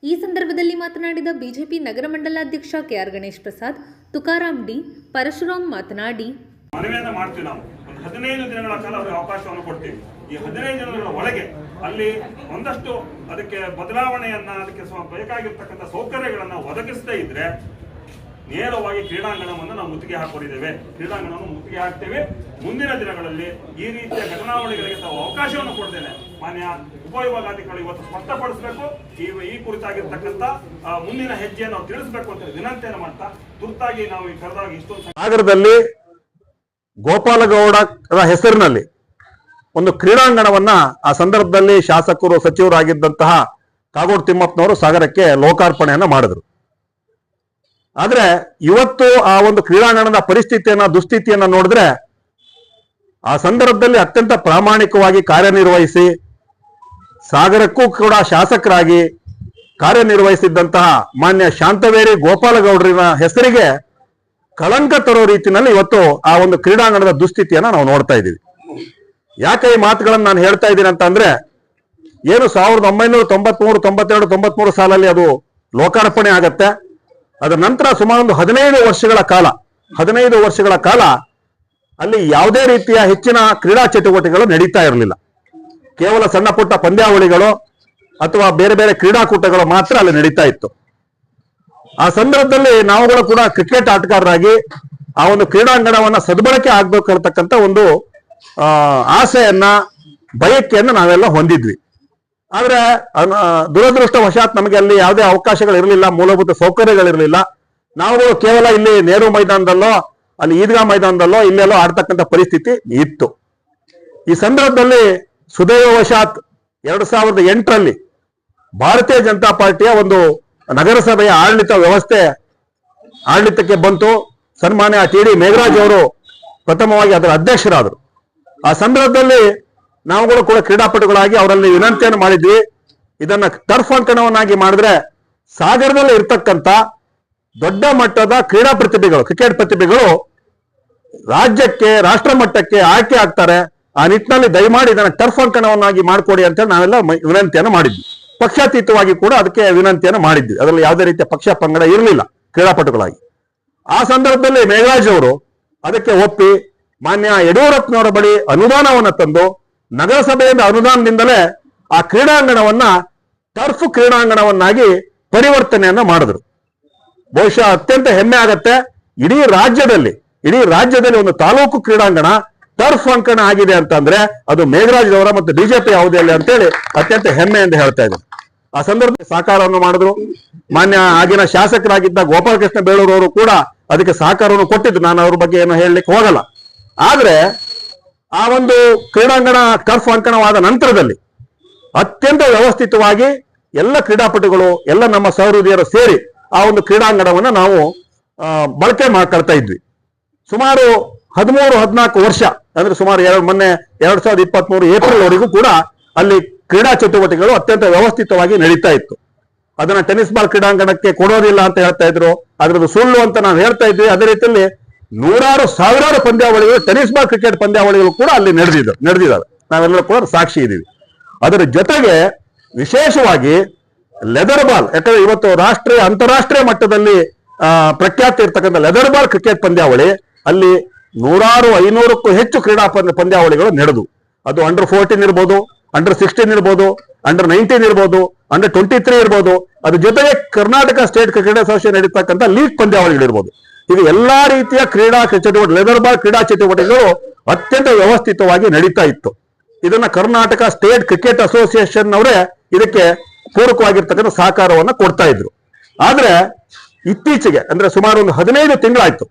ಈ ಸಂದರ್ಭದಲ್ಲಿ ಮಾತನಾಡಿದ ಬಿಜೆಪಿ ನಗರ ಮಂಡಲಾಧ್ಯಕ್ಷ KR ಗಣೇಶ್ ಪ್ರಸಾದ್, ತುಕಾರಾಮ್ ಡಿ, ಪರಶುರಾಮ್ ಮಾತನಾಡಿ, ಮನವಿಯನ್ನ ಮಾಡ್ತೀವಿ. ನಾವು ಒಂದು 15 ದಿನಗಳ ಕಾಲ ಅವರಿಗೆ ಅವಕಾಶವನ್ನು ಕೊಡ್ತೀವಿ. ಈ 15 ದಿನಗಳ ಒಳಗೆ ಅಲ್ಲಿ ಒಂದಷ್ಟು ಅದಕ್ಕೆ ಬದಲಾವಣೆಯನ್ನ, ಅದಕ್ಕೆ ಬೇಕಾಗಿರ್ತಕ್ಕಂಥ ಸೌಕರ್ಯಗಳನ್ನ ಒದಗಿಸದೇ ಇದ್ರೆ ನೇರವಾಗಿ ಕ್ರೀಡಾಂಗಣವನ್ನು ನಾವು ಮುತ್ತಿಗೆ ಹಾಕೊಂಡಿದ್ದೇವೆ. ಕ್ರೀಡಾಂಗಣವನ್ನು ಮುತ್ತಿಗೆ ಹಾಕ್ತೇವೆ. ಮುಂದಿನ ದಿನಗಳಲ್ಲಿ ಈ ರೀತಿಯ ಘಟನಾವಳಿಗಳಿಗೆ ತಾವು ಅವಕಾಶವನ್ನು ಕೊಡ್ತೇನೆ. ಮಾನ್ಯ ಉಪವಿಭಾಗಾಧಿಕಾರಿ ಇವತ್ತು ಸ್ಪಷ್ಟಪಡಿಸಬೇಕು. ಈ ಕುರಿತಾಗಿರ್ತಕ್ಕಂಥ ಮುಂದಿನ ಹೆಜ್ಜೆಯನ್ನು ನಾವು ತಿಳಿಸಬೇಕು ಅಂತ ವಿನಂತಿಯನ್ನು ಮಾಡ್ತಾ, ತುರ್ತಾಗಿ ನಾವು ಈ ಕರೆದಾಗ ಇಷ್ಟೊಂದು ಸಾಗರದಲ್ಲಿ ಗೋಪಾಲಗೌಡರ ಹೆಸರಿನಲ್ಲಿ ಒಂದು ಕ್ರೀಡಾಂಗಣವನ್ನ ಆ ಸಂದರ್ಭದಲ್ಲಿ ಶಾಸಕರು, ಸಚಿವರಾಗಿದ್ದಂತಹ ಕಾಗೋಡು ತಿಮ್ಮಪ್ಪನವರು ಸಾಗರಕ್ಕೆ ಲೋಕಾರ್ಪಣೆಯನ್ನ ಮಾಡಿದ್ರು. ಆದ್ರೆ ಇವತ್ತು ಆ ಒಂದು ಕ್ರೀಡಾಂಗಣದ ಪರಿಸ್ಥಿತಿಯನ್ನ, ದುಸ್ಥಿತಿಯನ್ನ ನೋಡಿದ್ರೆ ಆ ಸಂದರ್ಭದಲ್ಲಿ ಅತ್ಯಂತ ಪ್ರಾಮಾಣಿಕವಾಗಿ ಕಾರ್ಯನಿರ್ವಹಿಸಿ ಸಾಗರಕ್ಕೂ ಕೂಡ ಶಾಸಕರಾಗಿ ಕಾರ್ಯನಿರ್ವಹಿಸಿದ್ದಂತಹ ಮಾನ್ಯ ಶಾಂತವೇರಿ ಗೋಪಾಲಗೌಡರಿನ ಹೆಸರಿಗೆ ಕಳಂಕ ತರೋ ರೀತಿಯಲ್ಲಿ ಇವತ್ತು ಆ ಒಂದು ಕ್ರೀಡಾಂಗಣದ ದುಸ್ಥಿತಿಯನ್ನ ನಾವು ನೋಡ್ತಾ ಇದ್ದೀವಿ. ಯಾಕೆ ಈ ಮಾತುಗಳನ್ನು ನಾನು ಹೇಳ್ತಾ ಇದ್ದೀನಿ ಅಂತ ಅಂದ್ರೆ, ಏನು 1993, 92, 93 ಸಾಲಲ್ಲಿ ಅದು ಲೋಕಾರ್ಪಣೆ ಆಗತ್ತೆ. ಅದರ ನಂತರ ಸುಮಾರು ಒಂದು 15 ವರ್ಷಗಳ ಕಾಲ ಅಲ್ಲಿ ಯಾವುದೇ ರೀತಿಯ ಹೆಚ್ಚಿನ ಕ್ರೀಡಾ ಚಟುವಟಿಕೆಗಳು ನಡೀತಾ ಇರಲಿಲ್ಲ. ಕೇವಲ ಸಣ್ಣ ಪುಟ್ಟ ಪಂದ್ಯಾವಳಿಗಳು ಅಥವಾ ಬೇರೆ ಬೇರೆ ಕ್ರೀಡಾಕೂಟಗಳು ಮಾತ್ರ ಅಲ್ಲಿ ನಡೀತಾ ಇತ್ತು. ಆ ಸಂದರ್ಭದಲ್ಲಿ ನಾವುಗಳು ಕೂಡ ಕ್ರಿಕೆಟ್ ಆಟಗಾರರಾಗಿ ಆ ಒಂದು ಕ್ರೀಡಾಂಗಣವನ್ನ ಸದ್ಬಳಕೆ ಆಗ್ಬೇಕಂತಕ್ಕಂಥ ಒಂದು ಆಸೆಯನ್ನ, ಬಯಕೆಯನ್ನ ನಾವೆಲ್ಲ ಹೊಂದಿದ್ವಿ. ಆದ್ರೆ ದುರದೃಷ್ಟವಶಾತ್ ನಮಗೆ ಅಲ್ಲಿ ಯಾವುದೇ ಅವಕಾಶಗಳು ಇರಲಿಲ್ಲ, ಮೂಲಭೂತ ಸೌಕರ್ಯಗಳಿರಲಿಲ್ಲ. ನಾವುಗಳು ಕೇವಲ ಇಲ್ಲಿ ನೆಹರು ಮೈದಾನದಲ್ಲೋ, ಅಲ್ಲಿ ಈದ್ಗಾ ಮೈದಾನದಲ್ಲೋ ಇಲ್ಲೆಲ್ಲೋ ಆಡ್ತಕ್ಕಂಥ ಪರಿಸ್ಥಿತಿ ಇತ್ತು. ಈ ಸಂದರ್ಭದಲ್ಲಿ ಸುದೈವವಶಾತ್ 2008ರಲ್ಲಿ ಭಾರತೀಯ ಜನತಾ ಪಾರ್ಟಿಯ ಒಂದು ನಗರಸಭೆಯ ಆಡಳಿತಕ್ಕೆ ಬಂತು. ಸನ್ಮಾನ್ಯ TD ಮೇಘರಾಜ್ ಅವರು ಪ್ರಥಮವಾಗಿ ಅದರ ಅಧ್ಯಕ್ಷರಾದರು. ಆ ಸಂದರ್ಭದಲ್ಲಿ ನಾವುಗಳು ಕೂಡ ಕ್ರೀಡಾಪಟುಗಳಾಗಿ ಅವರಲ್ಲಿ ವಿನಂತಿಯನ್ನು ಮಾಡಿದ್ವಿ, ಇದನ್ನ ಟರ್ಫ್ ಅಂಕಣವನ್ನಾಗಿ ಮಾಡಿದ್ರೆ ಸಾಗರದಲ್ಲಿ ಇರ್ತಕ್ಕಂಥ ದೊಡ್ಡ ಮಟ್ಟದ ಕ್ರೀಡಾ ಪ್ರತಿಭೆಗಳು, ಕ್ರಿಕೆಟ್ ಪ್ರತಿಭೆಗಳು ರಾಜ್ಯಕ್ಕೆ, ರಾಷ್ಟ್ರ ಮಟ್ಟಕ್ಕೆ ಆಯ್ಕೆ ಆಗ್ತಾರೆ. ಆ ನಿಟ್ಟಿನಲ್ಲಿ ದಯಮಾಡಿ ಇದನ್ನ ಟರ್ಫ್ ಅಂಕಣವನ್ನಾಗಿ ಮಾಡಿಕೊಡಿ ಅಂತ ನಾವೆಲ್ಲ ವಿನಂತಿಯನ್ನು ಮಾಡಿದ್ವಿ. ಪಕ್ಷಾತೀತವಾಗಿ ಕೂಡ ಅದಕ್ಕೆ ವಿನಂತಿಯನ್ನು ಮಾಡಿದ್ವಿ. ಅದರಲ್ಲಿ ಯಾವುದೇ ರೀತಿಯ ಪಕ್ಷ ಪಂಗಡ ಇರಲಿಲ್ಲ ಕ್ರೀಡಾಪಟುಗಳಾಗಿ. ಆ ಸಂದರ್ಭದಲ್ಲಿ ಮೇಘರಾಜ್ ಅವರು ಅದಕ್ಕೆ ಒಪ್ಪಿ ಮಾನ್ಯ ಯಡಿಯೂರಪ್ಪನವರ ಬಳಿ ಅನುದಾನವನ್ನು ತಂದು ನಗರಸಭೆಯಿಂದ ಅನುದಾನದಿಂದಲೇ ಆ ಕ್ರೀಡಾಂಗಣವನ್ನ ಟರ್ಫ್ ಕ್ರೀಡಾಂಗಣವನ್ನಾಗಿ ಪರಿವರ್ತನೆಯನ್ನ ಮಾಡಿದ್ರು. ಬಹುಶಃ ಅತ್ಯಂತ ಹೆಮ್ಮೆ ಆಗತ್ತೆ, ಇಡೀ ರಾಜ್ಯದಲ್ಲಿ ಒಂದು ತಾಲೂಕು ಕ್ರೀಡಾಂಗಣ ಟರ್ಫ್ ಅಂಕಣ ಆಗಿದೆ ಅಂತಂದ್ರೆ ಅದು ಮೇಘರಾಜ್ ಅವರ ಮತ್ತು ಬಿಜೆಪಿ ಅವಧಿಯಲ್ಲಿ ಅಂತೇಳಿ ಅತ್ಯಂತ ಹೆಮ್ಮೆಯಿಂದ ಹೇಳ್ತಾ ಇದ್ದಾರೆ. ಆ ಸಂದರ್ಭದಲ್ಲಿ ಸಹಕಾರವನ್ನು ಮಾಡಿದ್ರು. ಮಾನ್ಯ ಆಗಿನ ಶಾಸಕರಾಗಿದ್ದ ಗೋಪಾಲಕೃಷ್ಣ ಬೇಳೂರು ಅವರು ಕೂಡ ಅದಕ್ಕೆ ಸಹಕಾರವನ್ನು ಕೊಟ್ಟಿದ್ರು. ನಾನು ಅವ್ರ ಬಗ್ಗೆ ಏನು ಹೇಳಲಿಕ್ಕೆ ಹೋಗಲ್ಲ. ಆದ್ರೆ ಆ ಒಂದು ಕ್ರೀಡಾಂಗಣ ಟರ್ಫ್ ಅಂಕಣವಾದ ನಂತರದಲ್ಲಿ ಅತ್ಯಂತ ವ್ಯವಸ್ಥಿತವಾಗಿ ಎಲ್ಲ ಕ್ರೀಡಾಪಟುಗಳು, ಎಲ್ಲ ನಮ್ಮ ಸಹೃದಯರು ಸೇರಿ ಆ ಒಂದು ಕ್ರೀಡಾಂಗಣವನ್ನ ನಾವು ಬಳಕೆ ಮಾಡ್ಕೊಳ್ತಾ ಇದ್ವಿ. ಸುಮಾರು 13-14 ವರ್ಷ, ಅಂದ್ರೆ ಸುಮಾರು 2023 ಏಪ್ರಿಲ್ ವರೆಗೂ ಕೂಡ ಅಲ್ಲಿ ಕ್ರೀಡಾ ಚಟುವಟಿಕೆಗಳು ಅತ್ಯಂತ ವ್ಯವಸ್ಥಿತವಾಗಿ ನಡೀತಾ ಇತ್ತು. ಅದನ್ನ ಟೆನಿಸ್ ಬಾಲ್ ಕ್ರೀಡಾಂಗಣಕ್ಕೆ ಕೊಡೋದಿಲ್ಲ ಅಂತ ಹೇಳ್ತಾ ಇದ್ರು. ಅದ್ರದ್ದು ಸುಳ್ಳು ಅಂತ ನಾವು ಹೇಳ್ತಾ ಇದ್ವಿ. ಅದೇ ರೀತಿಯಲ್ಲಿ ಸಾವಿರಾರು ಪಂದ್ಯಾವಳಿಗಳು, ಟೆನಿಸ್ ಬಾಲ್ ಕ್ರಿಕೆಟ್ ಪಂದ್ಯಾವಳಿಗಳು ಕೂಡ ಅಲ್ಲಿ ನಡೆದಿದ್ದಾವೆ. ನಾವೆಲ್ಲರೂ ಕೂಡ ಸಾಕ್ಷಿ ಇದ್ದೀವಿ. ಅದರ ಜೊತೆಗೆ ವಿಶೇಷವಾಗಿ ಲೆದರ್ ಬಾಲ್, ಯಾಕಂದ್ರೆ ಇವತ್ತು ರಾಷ್ಟ್ರೀಯ, ಅಂತಾರಾಷ್ಟ್ರೀಯ ಮಟ್ಟದಲ್ಲಿ ಪ್ರಖ್ಯಾತಿ ಇರ್ತಕ್ಕಂಥ ಲೆದರ್ ಬಾಲ್ ಕ್ರಿಕೆಟ್ ಪಂದ್ಯಾವಳಿ ಅಲ್ಲಿ 100-500ಕ್ಕೂ ಹೆಚ್ಚು ಕ್ರೀಡಾ ಪಂದ್ಯಾವಳಿಗಳು ನಡೆದು, ಅದು ಅಂಡರ್ 14 ಇರ್ಬೋದು, ಅಂಡರ್ 16 ಇರ್ಬೋದು, ಅಂಡರ್ 19 ಇರ್ಬೋದು, ಅಂಡರ್ 23 ಇರ್ಬೋದು, ಅದ್ರ ಜೊತೆಗೆ ಕರ್ನಾಟಕ ಸ್ಟೇಟ್ ಕ್ರಿಕೆಟ್ ಅಸೋಸಿಯೇಷನ್ ನಡೀತಕ್ಕಂಥ ಲೀಗ್ ಪಂದ್ಯಾವಳಿಗಳಿರ್ಬೋದು. ಇದು ಎಲ್ಲಾ ರೀತಿಯ ಕ್ರೀಡಾ ಚಟುವಟಿಕೆ, ಲೆದರ್ ಬಾಲ್ ಕ್ರೀಡಾ ಚಟುವಟಿಕೆಗಳು ಅತ್ಯಂತ ವ್ಯವಸ್ಥಿತವಾಗಿ ನಡೀತಾ ಇತ್ತು. ಇದನ್ನ ಕರ್ನಾಟಕ ಸ್ಟೇಟ್ ಕ್ರಿಕೆಟ್ ಅಸೋಸಿಯೇಷನ್ ಅವರೇ ಇದಕ್ಕೆ ಪೂರಕವಾಗಿರ್ತಕ್ಕಂಥ ಸಹಕಾರವನ್ನ ಕೊಡ್ತಾ ಇದ್ರು. ಆದ್ರೆ ಇತ್ತೀಚೆಗೆ ಅಂದ್ರೆ ಸುಮಾರು ಒಂದು 15 ತಿಂಗಳಾಯ್ತು.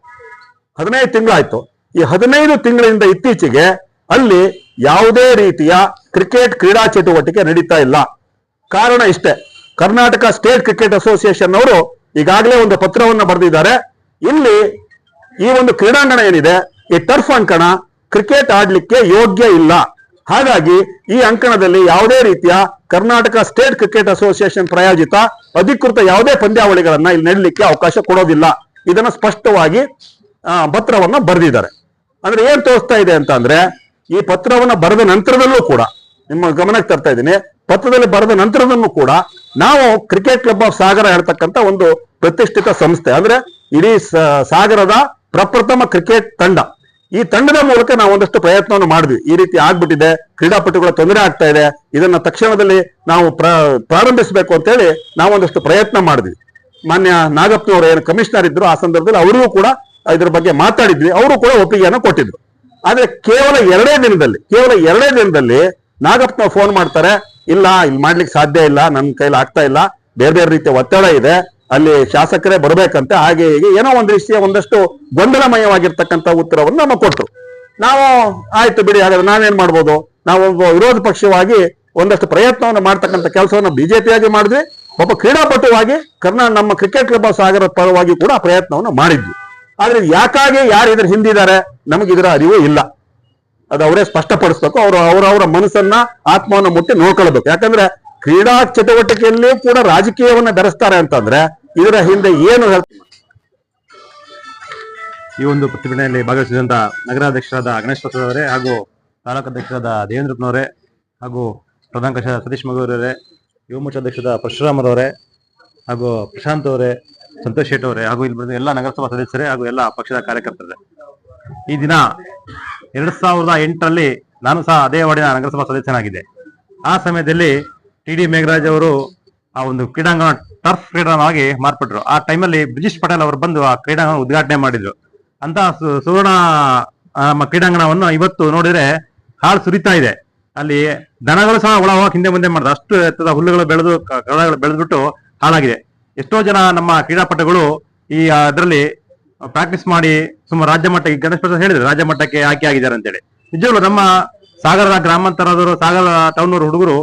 ಈ 15 ತಿಂಗಳಿಂದ ಇತ್ತೀಚೆಗೆ ಅಲ್ಲಿ ಯಾವುದೇ ರೀತಿಯ ಕ್ರಿಕೆಟ್ ಕ್ರೀಡಾ ಚಟುವಟಿಕೆ ನಡೀತಾ ಇಲ್ಲ. ಕಾರಣ ಇಷ್ಟೇ, ಕರ್ನಾಟಕ ಸ್ಟೇಟ್ ಕ್ರಿಕೆಟ್ ಅಸೋಸಿಯೇಷನ್ ಅವರು ಈಗಾಗಲೇ ಒಂದು ಪತ್ರವನ್ನು ಬರೆದಿದ್ದಾರೆ. ಇಲ್ಲಿ ಈ ಒಂದು ಕ್ರೀಡಾಂಗಣ ಏನಿದೆ, ಈ ಟರ್ಫ್ ಅಂಕಣ ಕ್ರಿಕೆಟ್ ಆಡ್ಲಿಕ್ಕೆ ಯೋಗ್ಯ ಇಲ್ಲ. ಹಾಗಾಗಿ ಈ ಅಂಕಣದಲ್ಲಿ ಯಾವುದೇ ರೀತಿಯ ಕರ್ನಾಟಕ ಸ್ಟೇಟ್ ಕ್ರಿಕೆಟ್ ಅಸೋಸಿಯೇಷನ್ ಪ್ರಾಯೋಜಿತ ಅಧಿಕೃತ ಯಾವುದೇ ಪಂದ್ಯಾವಳಿಗಳನ್ನ ಇಲ್ಲಿ ನಡೀಲಿಕ್ಕೆ ಅವಕಾಶ ಕೊಡೋದಿಲ್ಲ. ಇದನ್ನ ಸ್ಪಷ್ಟವಾಗಿ ಪತ್ರವನ್ನ ಬರೆದಿದ್ದಾರೆ. ಅಂದ್ರೆ ಏನ್ ತೋರಿಸ್ತಾ ಇದೆ ಅಂತ ಅಂದ್ರೆ, ಈ ಪತ್ರವನ್ನ ಬರೆದ ನಂತರದಲ್ಲೂ ಕೂಡ, ನಿಮ್ಮ ಗಮನಕ್ಕೆ ತರ್ತಾ ಇದ್ದೀನಿ, ಪತ್ರದಲ್ಲಿ ಬರೆದ ನಂತರದಲ್ಲೂ ಕೂಡ ನಾವು ಕ್ರಿಕೆಟ್ ಕ್ಲಬ್ ಆಫ್ ಸಾಗರ ಹೇಳ್ತಕ್ಕಂಥ ಒಂದು ಪ್ರತಿಷ್ಠಿತ ಸಂಸ್ಥೆ, ಅಂದ್ರೆ ಇಡೀ ಸಾಗರದ ಪ್ರಪ್ರಥಮ ಕ್ರಿಕೆಟ್ ತಂಡ, ಈ ತಂಡದ ಮೂಲಕ ನಾವು ಒಂದಷ್ಟು ಪ್ರಯತ್ನವನ್ನು ಮಾಡಿದ್ವಿ. ಈ ರೀತಿ ಆಗ್ಬಿಟ್ಟಿದೆ, ಕ್ರೀಡಾಪಟುಗಳ ತೊಂದರೆ ಆಗ್ತಾ ಇದೆ, ಇದನ್ನ ತಕ್ಷಣದಲ್ಲಿ ನಾವು ಪ್ರಾರಂಭಿಸಬೇಕು ಅಂತ ಹೇಳಿ ನಾವು ಒಂದಷ್ಟು ಪ್ರಯತ್ನ ಮಾಡಿದ್ವಿ. ಮಾನ್ಯ ನಾಗಪ್ಪನವರು ಏನು ಕಮಿಷನರ್ ಇದ್ರು, ಆ ಸಂದರ್ಭದಲ್ಲಿ ಅವರಿಗೂ ಕೂಡ ಇದ್ರ ಬಗ್ಗೆ ಮಾತಾಡಿದ್ವಿ. ಅವರು ಕೂಡ ಒಪ್ಪಿಗೆಯನ್ನು ಕೊಟ್ಟಿದ್ರು. ಆದ್ರೆ ಕೇವಲ ಎರಡೇ ದಿನದಲ್ಲಿ ನಾಗಪ್ಪನವ್ರು ಫೋನ್ ಮಾಡ್ತಾರೆ, ಇಲ್ಲ ಇಲ್ಲಿ ಮಾಡ್ಲಿಕ್ಕೆ ಸಾಧ್ಯ ಇಲ್ಲ, ನನ್ನ ಕೈಲಿ ಆಗ್ತಾ ಇಲ್ಲ, ಬೇರೆ ಬೇರೆ ರೀತಿಯ ಒತ್ತಡ ಇದೆ, ಅಲ್ಲಿ ಶಾಸಕರೇ ಬರ್ಬೇಕಂತೆ, ಹಾಗೆ ಹೀಗೆ ಏನೋ ಒಂದು ರೀತಿಯ ಒಂದಷ್ಟು ಗೊಂದಲಮಯವಾಗಿರ್ತಕ್ಕಂಥ ಉತ್ತರವನ್ನು ನಮಗೆ ಕೊಟ್ಟರು. ನಾವು ಆಯ್ತು ಬಿಡಿ, ಹಾಗಾದ್ರೆ ನಾವೇನ್ ಮಾಡ್ಬೋದು, ನಾವು ವಿರೋಧ ಪಕ್ಷವಾಗಿ ಒಂದಷ್ಟು ಪ್ರಯತ್ನವನ್ನು ಮಾಡ್ತಕ್ಕಂಥ ಕೆಲಸವನ್ನು ಬಿಜೆಪಿಯಾಗಿ ಮಾಡಿದ್ವಿ, ಒಬ್ಬ ಕ್ರೀಡಾಪಟುವಾಗಿ ನಮ್ಮ ಕ್ರಿಕೆಟ್ ಕ್ಲಬ್ ಆಫ್ ಸಾಗರ ಪರವಾಗಿ ಕೂಡ ಪ್ರಯತ್ನವನ್ನು ಮಾಡಿದ್ವಿ. ಆದ್ರೆ ಯಾಕಾಗಿ ಯಾರು ಇದ್ರ ಹಿಂದಿದ್ದಾರೆ ನಮಗೆ ಇದರ ಅರಿವು ಇಲ್ಲ. ಅದು ಅವರೇ ಸ್ಪಷ್ಟಪಡಿಸ್ಬೇಕು. ಅವರವರ ಮನಸ್ಸನ್ನ ಆತ್ಮವನ್ನು ಮುಟ್ಟಿ ನೋಡ್ಕೊಳ್ಬೇಕು. ಯಾಕಂದ್ರೆ ಕ್ರೀಡಾ ಚಟುವಟಿಕೆಯಲ್ಲಿಯೂ ಕೂಡ ರಾಜಕೀಯವನ್ನ ಬೆರೆಸ್ತಾರೆ ಅಂತಂದ್ರೆ ಇದರ ಹಿಂದೆ ಏನು ಈ ಒಂದು ಪ್ರತಿಭಟನೆಯಲ್ಲಿ ಭಾಗವಹಿಸಿದಂತ ನಗರಾಧ್ಯಕ್ಷರಾದ ಗಣೇಶ್ ಪ್ರಸಾದ್ ಅವರೇ ಹಾಗೂ ತಾಲೂಕಾಧ್ಯಕ್ಷರಾದ ದೇವೇಂದ್ರಪ್ಪನವರೇ ಹಾಗೂ ಪ್ರಧಾನ ಕಾರ್ಯದರ್ಶಿ ಸತೀಶ್ ಮಗೂರವರೇ, ಯುವ ಮೋರ್ಚಾ ಅಧ್ಯಕ್ಷರಾದ ಪರಶುರಾಮರವರೇ ಹಾಗೂ ಪ್ರಶಾಂತ್ ಅವರೇ, ಸಂತೋಷ್ ಶೆಟ್ಟಿ ಅವರೇ ಹಾಗೂ ಇಲ್ಲಿ ಬಂದ ಎಲ್ಲ ನಗರಸಭಾ ಸದಸ್ಯರೇ ಹಾಗೂ ಎಲ್ಲ ಪಕ್ಷದ ಕಾರ್ಯಕರ್ತರೇ, ಈ ದಿನ 2008ರಲ್ಲಿ ನಾನು ಸಹ ಅದೇ ವಾರ್ಡಿನ ನಗರಸಭಾ ಸದಸ್ಯನಾಗಿದ್ದೆ. ಆ ಸಮಯದಲ್ಲಿ ಟಿ.ಡಿ. ಮೇಘರಾಜ್ ಅವರು ಆ ಒಂದು ಕ್ರೀಡಾಂಗಣ ಟರ್ಫ್ ಕ್ರೀಡಾಂಗಣವಾಗಿ ಮಾರ್ಪಟ್ರು. ಆ ಟೈಮಲ್ಲಿ ಬ್ರಿಜೇಶ್ ಪಟೇಲ್ ಅವರು ಬಂದು ಆ ಕ್ರೀಡಾಂಗಣ ಉದ್ಘಾಟನೆ ಮಾಡಿದ್ರು. ಅಂತ ಸುವರ್ಣ ನಮ್ಮ ಕ್ರೀಡಾಂಗಣವನ್ನು ಇವತ್ತು ನೋಡಿದ್ರೆ ಹಾಳು ಸುರಿತಾ ಇದೆ. ಅಲ್ಲಿ ದನಗಳು ಸಹ ಒಳ ಹೋಗಕ್ಕೆ ಹಿಂದೆ ಮುಂದೆ ಮಾಡಿದ್ರು. ಅಷ್ಟು ಎತ್ತರದ ಹುಲ್ಲುಗಳು ಬೆಳೆದು ಬೆಳೆದ್ಬಿಟ್ಟು ಹಾಳಾಗಿದೆ. ಎಷ್ಟೋ ಜನ ನಮ್ಮ ಕ್ರೀಡಾಪಟುಗಳು ಈ ಅದರಲ್ಲಿ ಪ್ರಾಕ್ಟೀಸ್ ಮಾಡಿ ಸುಮಾರು ರಾಜ್ಯ ಮಟ್ಟಕ್ಕೆ, ಗಣೇಶ್ ಪ್ರಸಾದ್ ಹೇಳಿದ್ರು ರಾಜ್ಯ ಮಟ್ಟಕ್ಕೆ ಆಯ್ಕೆ ಆಗಿದ್ದಾರೆ ಅಂತೇಳಿ. ನಿಜವಾಗ್ಲೂ ನಮ್ಮ ಸಾಗರದ ಗ್ರಾಮಾಂತರದವರು, ಸಾಗರ ಟೌನ್ ಹುಡುಗರು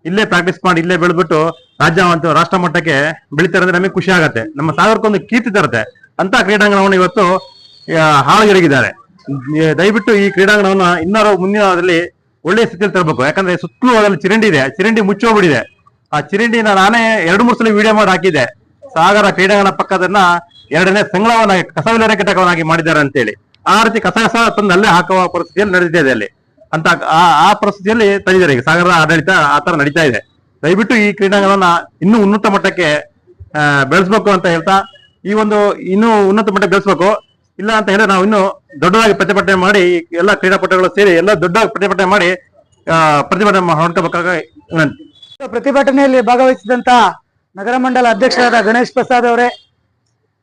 ಇಲ್ಲೇ ಪ್ರಾಕ್ಟೀಸ್ ಮಾಡಿ ಇಲ್ಲೇ ಬೆಳೆದ್ಬಿಟ್ಟು ರಾಜ್ಯ ಮತ್ತು ರಾಷ್ಟ್ರ ಮಟ್ಟಕ್ಕೆ ಬೆಳಿತಾರೆ ಅಂದ್ರೆ ನಮಗೆ ಖುಷಿ ಆಗತ್ತೆ. ನಮ್ಮ ಸಾಗರಕ್ಕೊಂದು ಕೀರ್ತಿ ತರುತ್ತೆ. ಅಂತ ಕ್ರೀಡಾಂಗಣವನ್ನು ಇವತ್ತು ಹಾಳುಗೆಡಗಿದ್ದಾರೆ. ದಯವಿಟ್ಟು ಈ ಕ್ರೀಡಾಂಗಣವನ್ನ ಇನ್ನೂ ಮುಂದಿನದಲ್ಲಿ ಒಳ್ಳೆಯ ಸ್ಥಿತಿಯಲ್ಲಿ ತರಬೇಕು. ಯಾಕಂದ್ರೆ ಸುತ್ತಲೂ ಅದರಲ್ಲಿ ಚರಂಡಿ ಇದೆ, ಚರಂಡಿ ಮುಚ್ಚೋಗ್ಬಿಟ್ಟಿದೆ. ಆ ಚರಂಡಿನ ನಾನೇ 2-3 ಸಲ ವಿಡಿಯೋ ಮಾಡಿ ಹಾಕಿದ್ದೆ. ಸಾಗರ ಕ್ರೀಡಾಂಗಣ ಪಕ್ಕದನ್ನ 2ನೇ ಸಂಗ್ರಹವನ್ನ ಕಸ ವಿಲೇವಾರಿ ಘಟಕವನ್ನಾಗಿ ಮಾಡಿದ್ದಾರೆ ಅಂತೇಳಿ. ಆ ರೀತಿ ಕಸ ತಂದು ಅಲ್ಲೇ ಹಾಕುವ ಪರಿಸ್ಥಿತಿಯಲ್ಲಿ ನಡೆದಿದೆ ಅಲ್ಲಿ ಅಂತ ಆ ಪರಿಸ್ಥಿತಿಯಲ್ಲಿ ತಂದಿದ್ದಾರೆ. ಈಗ ಸಾಗರದ ಆಡಳಿತ ಆ ತರ ನಡೀತಾ ಇದೆ. ದಯವಿಟ್ಟು ಈ ಕ್ರೀಡಾಂಗಣವನ್ನ ಇನ್ನೂ ಉನ್ನತ ಮಟ್ಟಕ್ಕೆ ಬೆಳೆಸ್ಬೇಕು ಅಂತ ಹೇಳ್ತಾ, ಈ ಒಂದು ಇನ್ನೂ ಉನ್ನತ ಮಟ್ಟಕ್ಕೆ ಬೆಳೆಸ್ಬೇಕು. ಇಲ್ಲ ಅಂತ ಹೇಳಿದ್ರೆ ನಾವು ಇನ್ನೂ ದೊಡ್ಡದಾಗಿ ಪ್ರತಿಭಟನೆ ಮಾಡಿ, ಎಲ್ಲ ಕ್ರೀಡಾಪಟುಗಳು ಸೇರಿ ಎಲ್ಲ ದೊಡ್ಡದಾಗಿ ಪ್ರತಿಭಟನೆ ಮಾಡಿ ಪ್ರತಿಭಟನೆ ಹೊರಡ್ಕೋಬೇಕಾಗಿ ವಿನಂತಿ. ಪ್ರತಿಭಟನೆಯಲ್ಲಿ ಭಾಗವಹಿಸಿದಂತ ನಗರ ಮಂಡಲ ಅಧ್ಯಕ್ಷರಾದ ಗಣೇಶ್ ಪ್ರಸಾದ್ ಅವರೇ,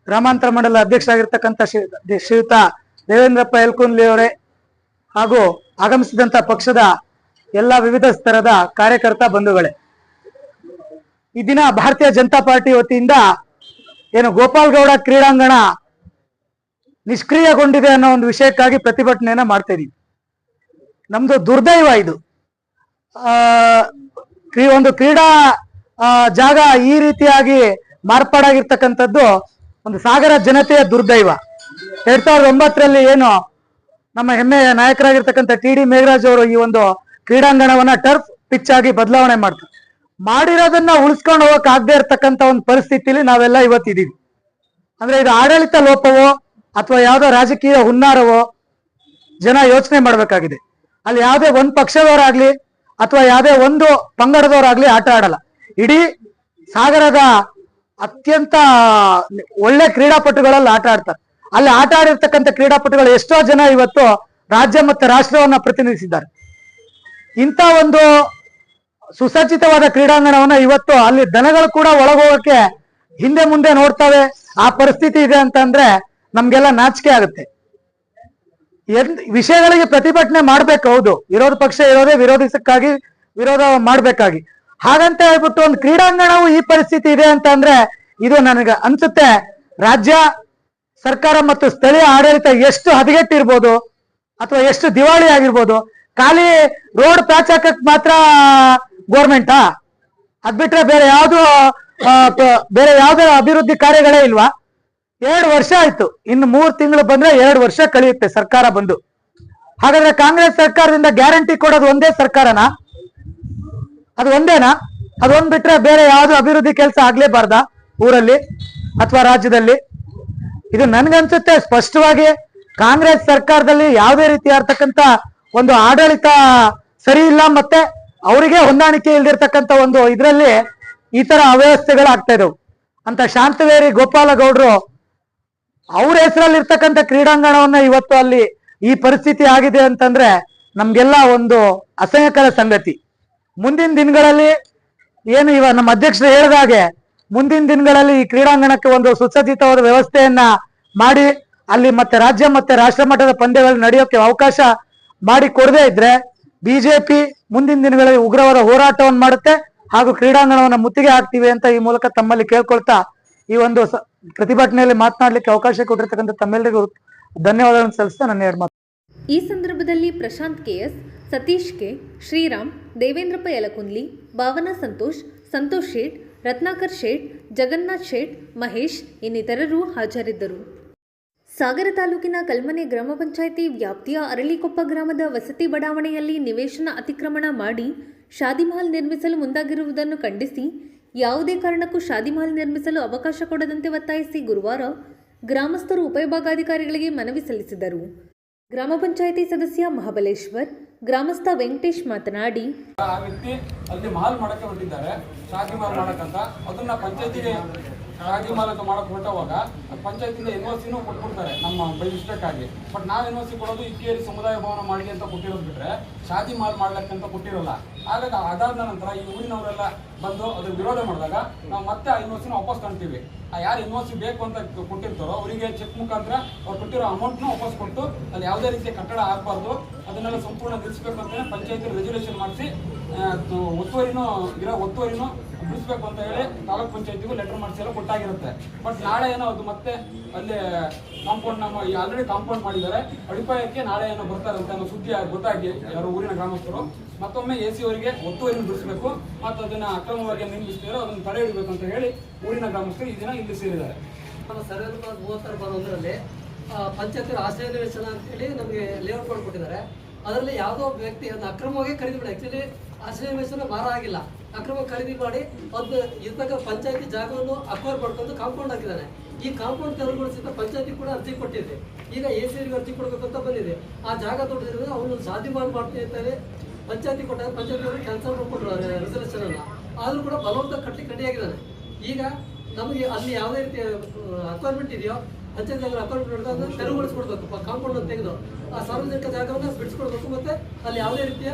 ಗ್ರಾಮಾಂತರ ಮಂಡಲ ಅಧ್ಯಕ್ಷರಾಗಿರ್ತಕ್ಕಂಥ ಶ್ರೀಯುತ ದೇವೇಂದ್ರಪ್ಪ ಯಲ್ಕುಂದ್ಲಿ ಅವರೇ, ಹಾಗೂ ಆಗಮಿಸಿದಂತ ಪಕ್ಷದ ಎಲ್ಲ ವಿವಿಧ ಸ್ತರದ ಕಾರ್ಯಕರ್ತ ಬಂಧುಗಳೇ, ಈ ದಿನ ಭಾರತೀಯ ಜನತಾ ಪಾರ್ಟಿ ವತಿಯಿಂದ ಏನು ಗೋಪಾಲ್ಗೌಡ ಕ್ರೀಡಾಂಗಣ ನಿಷ್ಕ್ರಿಯಗೊಂಡಿದೆ ಅನ್ನೋ ಒಂದು ವಿಷಯಕ್ಕಾಗಿ ಪ್ರತಿಭಟನೆಯನ್ನ ಮಾಡ್ತಾ ಇದೀವಿ. ನಮ್ದು ದುರ್ದೈವ ಇದು. ಒಂದು ಕ್ರೀಡಾ ಜಾಗ ಈ ರೀತಿಯಾಗಿ ಮಾರ್ಪಾಡಾಗಿರ್ತಕ್ಕಂಥದ್ದು ಒಂದು ಸಾಗರ ಜನತೆಯ ದುರ್ದೈವ. 2009ರಲ್ಲಿ ಏನು ನಮ್ಮ ಹೆಮ್ಮೆಯ ನಾಯಕರಾಗಿರ್ತಕ್ಕಂಥ ಟಿ.ಡಿ. ಮೇಘರಾಜ್ ಅವರು ಈ ಒಂದು ಕ್ರೀಡಾಂಗಣವನ್ನ ಟರ್ಫ್ ಪಿಚ್ ಆಗಿ ಬದಲಾವಣೆ ಮಾಡ್ತಾರೆ. ಮಾಡಿರೋದನ್ನ ಉಳಿಸ್ಕೊಂಡು ಹೋಗಕ್ ಆಗದೆ ಇರ್ತಕ್ಕಂಥ ಒಂದು ಪರಿಸ್ಥಿತಿಲಿ ನಾವೆಲ್ಲ ಇವತ್ತಿದೀವಿ. ಅಂದ್ರೆ ಇದು ಆಡಳಿತ ಲೋಪವೋ ಅಥವಾ ಯಾವುದೋ ರಾಜಕೀಯ ಹುನ್ನಾರವೋ ಜನ ಯೋಚನೆ ಮಾಡ್ಬೇಕಾಗಿದೆ. ಅಲ್ಲಿ ಯಾವುದೇ ಒಂದು ಪಕ್ಷದವರಾಗ್ಲಿ ಅಥವಾ ಯಾವುದೇ ಒಂದು ಪಂಗಡದವರಾಗ್ಲಿ ಆಟ ಆಡಲ್ಲ. ಇಡೀ ಸಾಗರದ ಅತ್ಯಂತ ಒಳ್ಳೆ ಕ್ರೀಡಾಪಟುಗಳಲ್ಲಿ ಆಟ ಆಡ್ತಾರೆ. ಅಲ್ಲಿ ಆಟ ಆಡಿರ್ತಕ್ಕಂಥ ಕ್ರೀಡಾಪಟುಗಳು ಎಷ್ಟೋ ಜನ ಇವತ್ತು ರಾಜ್ಯ ಮತ್ತು ರಾಷ್ಟ್ರವನ್ನ ಪ್ರತಿನಿಧಿಸಿದ್ದಾರೆ. ಇಂಥ ಒಂದು ಸುಸಜ್ಜಿತವಾದ ಕ್ರೀಡಾಂಗಣವನ್ನ ಇವತ್ತು ಅಲ್ಲಿ ದನಗಳು ಕೂಡ ಒಳಗೋಗಕ್ಕೆ ಹಿಂದೆ ಮುಂದೆ ನೋಡ್ತವೆ. ಆ ಪರಿಸ್ಥಿತಿ ಇದೆ ಅಂತಂದ್ರೆ ನಮ್ಗೆಲ್ಲ ನಾಚಿಕೆ ಆಗುತ್ತೆ. ವಿಷಯಗಳಿಗೆ ಪ್ರತಿಭಟನೆ ಮಾಡ್ಬೇಕು, ಹೌದು, ವಿರೋಧ ಪಕ್ಷ ಇರೋದೇ ವಿರೋಧ ಮಾಡ್ಬೇಕಾಗಿ. ಹಾಗಂತ ಹೇಳ್ಬಿಟ್ಟು ಒಂದು ಕ್ರೀಡಾಂಗಣವು ಈ ಪರಿಸ್ಥಿತಿ ಇದೆ ಅಂತಂದ್ರೆ ಇದು ನನಗೆ ಅನ್ಸುತ್ತೆ ರಾಜ್ಯ ಸರ್ಕಾರ ಮತ್ತು ಸ್ಥಳೀಯ ಆಡಳಿತ ಎಷ್ಟು ಹದಗೆಟ್ಟಿರ್ಬೋದು ಅಥವಾ ಎಷ್ಟು ದಿವಾಳಿ ಆಗಿರ್ಬೋದು. ಖಾಲಿ ರೋಡ್ ಪ್ಯಾಚ್ ಹಾಕಕ್ ಮಾತ್ರ ಗೋರ್ಮೆಂಟಾ? ಅದ್ ಬಿಟ್ರೆ ಬೇರೆ ಯಾವ್ದು ಅಭಿವೃದ್ಧಿ ಕಾರ್ಯಗಳೇ ಇಲ್ವಾ? 2 ವರ್ಷ ಆಯ್ತು, ಇನ್ನು 3 ತಿಂಗಳು ಬಂದ್ರೆ 2 ವರ್ಷ ಕಳೆಯುತ್ತೆ ಸರ್ಕಾರ ಬಂದು. ಹಾಗಾದ್ರೆ ಕಾಂಗ್ರೆಸ್ ಸರ್ಕಾರದಿಂದ ಗ್ಯಾರಂಟಿ ಕೊಡೋದು ಒಂದೇ ಸರ್ಕಾರನಾ? ಅದು ಒಂದೇನಾ? ಅದೊಂದ್ ಬಿಟ್ರೆ ಬೇರೆ ಯಾವ್ದು ಅಭಿವೃದ್ಧಿ ಕೆಲಸ ಆಗ್ಲೇಬಾರ್ದ ಊರಲ್ಲಿ ಅಥವಾ ರಾಜ್ಯದಲ್ಲಿ? ಇದು ನನ್ಗನ್ಸುತ್ತೆ ಸ್ಪಷ್ಟವಾಗಿ ಕಾಂಗ್ರೆಸ್ ಸರ್ಕಾರದಲ್ಲಿ ಯಾವುದೇ ರೀತಿಯಾಗಿರ್ತಕ್ಕಂಥ ಒಂದು ಆಡಳಿತ ಸರಿ ಇಲ್ಲ, ಮತ್ತೆ ಅವರಿಗೆ ಹೊಂದಾಣಿಕೆ ಇಲ್ದಿರ್ತಕ್ಕಂಥ ಒಂದು ಇದರಲ್ಲಿ ಈ ತರ ಅವ್ಯವಸ್ಥೆಗಳಾಗ್ತಾ ಇದ್ದವು ಅಂತ ಶಾಂತವೇರಿ ಗೋಪಾಲಗೌಡರು ಅವ್ರ ಹೆಸರಲ್ಲಿ ಇರ್ತಕ್ಕಂಥ ಕ್ರೀಡಾಂಗಣವನ್ನ ಇವತ್ತು ಅಲ್ಲಿ ಈ ಪರಿಸ್ಥಿತಿ ಆಗಿದೆ ಅಂತಂದ್ರೆ ನಮ್ಗೆಲ್ಲ ಒಂದು ಅಸಹ್ಯಕರ ಸಂಗತಿ. ಮುಂದಿನ ದಿನಗಳಲ್ಲಿ ಏನು ನಮ್ಮ ಅಧ್ಯಕ್ಷರು ಹೇಳಿದಾಗೆ ಮುಂದಿನ ದಿನಗಳಲ್ಲಿ ಈ ಕ್ರೀಡಾಂಗಣಕ್ಕೆ ಒಂದು ಸುಸಜ್ಜಿತವಾದ ವ್ಯವಸ್ಥೆಯನ್ನ ಮಾಡಿ ಅಲ್ಲಿ ಮತ್ತೆ ರಾಜ್ಯ ಮತ್ತೆ ರಾಷ್ಟ್ರ ಮಟ್ಟದ ಪಂದ್ಯಗಳು ನಡೆಯೋಕೆ ಅವಕಾಶ ಮಾಡಿ ಕೊಡದೇ ಇದ್ರೆ ಬಿಜೆಪಿ ಮುಂದಿನ ದಿನಗಳಲ್ಲಿ ಉಗ್ರವಾದ ಹೋರಾಟವನ್ನು ಮಾಡುತ್ತೆ ಹಾಗೂ ಕ್ರೀಡಾಂಗಣವನ್ನು ಮುತ್ತಿಗೆ ಹಾಕ್ತೀವಿ ಅಂತ ಈ ಮೂಲಕ ತಮ್ಮಲ್ಲಿ ಕೇಳ್ಕೊಳ್ತಾ ಈ ಒಂದು ಪ್ರತಿಭಟನೆಯಲ್ಲಿ ಮಾತನಾಡಲಿಕ್ಕೆ ಅವಕಾಶ ಕೊಟ್ಟಿರ್ತಕ್ಕಂಥ ತಮ್ಮೆಲ್ಲರಿಗೂ ಧನ್ಯವಾದಗಳನ್ನು ಸಲ್ಲಿಸ್ತಾ ನನ್ನ 2 ಮಾತು. ಈ ಸಂದರ್ಭದಲ್ಲಿ ಪ್ರಶಾಂತ್ ಕೆಎಸ್, ಸತೀಶ್ ಕೆ, ಶ್ರೀರಾಮ್, ದೇವೇಂದ್ರಪ್ಪ ಯಲಕುಂದ್ಲಿ, ಭಾವನಾ ಸಂತೋಷ್, ಸಂತೋಷ್ ಶೇಟ್, ರತ್ನಾಕರ್ ಶೇಟ್, ಜಗನ್ನಾಥ್ ಶೇಟ್, ಮಹೇಶ್ ಇನ್ನಿತರರು ಹಾಜರಿದ್ದರು. ಸಾಗರ ತಾಲೂಕಿನ ಕಲ್ಮನೆ ಗ್ರಾಮ ಪಂಚಾಯಿತಿ ವ್ಯಾಪ್ತಿಯ ಅರಳಿಕೊಪ್ಪ ಗ್ರಾಮದ ವಸತಿ ಬಡಾವಣೆಯಲ್ಲಿ ನಿವೇಶನ ಅತಿಕ್ರಮಣ ಮಾಡಿ ಶಾದಿ ಮಹಲ್ ನಿರ್ಮಿಸಲು ಮುಂದಾಗಿರುವುದನ್ನು ಖಂಡಿಸಿ ಯಾವುದೇ ಕಾರಣಕ್ಕೂ ಶಾದಿ ಮಹಲ್ ನಿರ್ಮಿಸಲು ಅವಕಾಶ ಕೊಡದಂತೆ ಒತ್ತಾಯಿಸಿ ಗುರುವಾರ ಗ್ರಾಮಸ್ಥರು ಉಪವಿಭಾಗಾಧಿಕಾರಿಗಳಿಗೆ ಮನವಿ ಸಲ್ಲಿಸಿದರು. ಗ್ರಾಮ ಪಂಚಾಯಿತಿ ಸದಸ್ಯ ಮಹಾಬಲೇಶ್ವರ್, ಗ್ರಾಮಸ್ಥ ವೆಂಕಟೇಶ್ ಮಾತನಾಡಿ, ಆ ವ್ಯಕ್ತಿ ಅಲ್ಲಿ ಮಹಲ್ ಮಾಡಕ್ಕೆ ಹೊರಟಿದ್ದಾರೆ, ಶಾದಿ ಮಹಲ್ ಮಾಡಕ್ಕಂತ. ಅದನ್ನ ಪಂಚಾಯತಿಗೆ ಶಾದಿ ಮಹಲ್ ಅಂತ ಮಾಡಕ್ ಹೊರಟವಾಗ ಪಂಚಾಯತಿಂದ ಎನ್ಒಸಿನೂ ಕೊಟ್ಬಿಡ್ತಾರೆ ನಮ್ಮ ಮಿಸ್ಟೇಕ್ ಆಗಿ. ಬಟ್ ನಾವು ಎನ್ಒಸಿ ಕೊಡೋದು ಇಕ್ಕೇರಿ ಸಮುದಾಯ ಭವನ ಮಾಡಿ ಅಂತ ಕೊಟ್ಟಿರೋದು ಬಿಟ್ರೆ ಶಾದಿ ಮಹಲ್ ಮಾಡ್ಲಕ್ಕಂತ ಕೊಟ್ಟಿರೋಲ್ಲ. ಹಾಗಾಗಿ ಅದಾದ ನಂತರ ಈ ಊರಿನವರೆಲ್ಲ ಬಂದು ಅದ್ರ ವಿರೋಧ ಮಾಡಿದಾಗ ನಾವು ಮತ್ತೆ ಆ ಎನ್ಒಸಿನ ವಾಪಸ್ ಕಾಣ್ತೀವಿ. ಆ ಯಾರು ಎನ್ಒಸಿ ಬೇಕು ಅಂತ ಕೊಟ್ಟಿರ್ತಾರೋ ಅವರಿಗೆ ಚೆಕ್ ಮುಖಾಂತರ ಅವ್ರು ಕೊಟ್ಟಿರೋ ಅಮೌಂಟ್ನ ವಾಪಸ್ ಕೊಟ್ಟು ಅಲ್ಲಿ ಯಾವುದೇ ರೀತಿಯ ಕಟ್ಟಡ ಆಗಬಾರ್ದು, ಅದನ್ನೆಲ್ಲ ಸಂಪೂರ್ಣ ನಿಲ್ಲಿಸಬೇಕು ಅಂತ ಪಂಚಾಯತಿ ರೆಸಲ್ಯೂಷನ್ ಮಾಡಿಸಿ ಒತ್ತುವರಿನೂ ಬಿಡಿಸ್ಬೇಕು ಅಂತ ಹೇಳಿ ತಾಲೂಕ್ ಪಂಚಾಯತಿಗೂ ಲೆಟರ್ ಮಾಡಿಸಿ ಎಲ್ಲ ಕೊಟ್ಟಾಗಿರುತ್ತೆ. ಬಟ್ ನಾಳೆ ಏನೋ ಅದು ಮತ್ತೆ ಅಲ್ಲಿ ಕಾಂಪೌಂಡ್ ನಮ್ಮ ಆಲ್ರೆಡಿ ಕಾಂಪೌಂಡ್ ಮಾಡಿದ್ದಾರೆ, ಅಡಿಪಾಯಕ್ಕೆ ನಾಳೆ ಏನೋ ಬರ್ತಾರಂತೆ ಅನ್ನೋ ಸುದ್ದಿ ಗೊತ್ತಾಗಿ ಯಾರು ಊರಿನ ಗ್ರಾಮಸ್ಥರು ಮತ್ತೊಮ್ಮೆ AC ಅವರಿಗೆ ಒತ್ತುವರಿನ ಬಿಡಿಸಬೇಕು ಮತ್ತು ಅದನ್ನ ಅಕ್ರಮವಾಗಿ ನಿಲ್ಲಿಸ್ತಿರೋ ಅದನ್ನು ತಡೆ ಹಿಡಬೇಕು ಅಂತ ಹೇಳಿ ಊರಿನ ಗ್ರಾಮಸ್ಥರು ಈ ದಿನ ಇಲ್ಲಿ ಸೇರಿದ್ದಾರೆ. ನಮ್ಮ ಸರ್ವೆ ನಂಬರ್ 36 ಪಂಚಾಯತ್ ಆಶ್ರಯ ನಿವೇಶನ ಅಂತೇಳಿ ನಮಗೆ ಲೇಔಟ್ ಮಾಡಿಕೊಟ್ಟಿದ್ದಾರೆ. ಅದರಲ್ಲಿ ಯಾವುದೋ ವ್ಯಕ್ತಿ ಅದನ್ನ ಅಕ್ರಮವಾಗಿ ಖರೀದಿ ಮಾಡಿ, ಆಕ್ಚುಲಿ ಆಶ್ರಯ ನಿವೇಶನ ಮಾರ ಆಗಿಲ್ಲ, ಅಕ್ರಮ ಖರೀದಿ ಮಾಡಿ ಅದು ಇರ್ತಕ್ಕ ಪಂಚಾಯತಿ ಜಾಗವನ್ನು ಅಕ್ವೈರ್ ಮಾಡ್ಕೊಂಡು ಕಾಂಪೌಂಡ್ ಹಾಕಿದ್ದಾನೆ. ಈ ಕಾಂಪೌಂಡ್ ತೆರವುಗೊಳಿಸಿದ ಪಂಚಾಯತಿ ಕೂಡ ಅರ್ಜಿ ಕೊಟ್ಟಿದೆ. ಈಗ AC ಅವರಿಗೆ ಅರ್ಜಿ ಕೊಡಬೇಕಂತ ಬಂದಿದೆ. ಆ ಜಾಗ ದೊಡ್ಡದಿರೋದು ಅವನು ಶಾದಿ ಮಹಲ್ ಮಾಡ್ತೀನಿ ಅಂತಾರೆ. ಪಂಚಾಯತಿ ಕೊಟ್ಟಾಗ ಪಂಚಾಯತಿ ಅವರು ಕ್ಯಾನ್ಸಲ್ ಮಾಡಿಕೊಟ್ರು ರೆಸಲ್ಯೂಷನ್ ಅನ್ನ. ಆದ್ರೂ ಕೂಡ ಬಲವಂತ ಕಟ್ಟಿಯಾಗಿದ್ದಾನೆ. ಈಗ ನಮಗೆ ಅಲ್ಲಿ ಯಾವುದೇ ರೀತಿಯ ಅಕ್ವೈರ್ಮೆಂಟ್ ಇದೆಯೋ ಪಂಚಾಯತ್ ಅಕ್ವೈರ್ಮೆಂಟ್ ಅದನ್ನು ತೆರವುಗೊಳಿಸ್ಕೊಡ್ಬೇಕು, ಕಾಂಪೌಂಡ್ ತೆಗೆದು ಆ ಸಾರ್ವಜನಿಕ ಜಾಗವನ್ನು ಬಿಡಿಸ್ಕೊಡ್ಬೇಕು. ಮತ್ತೆ ಅಲ್ಲಿ ಯಾವುದೇ ರೀತಿಯ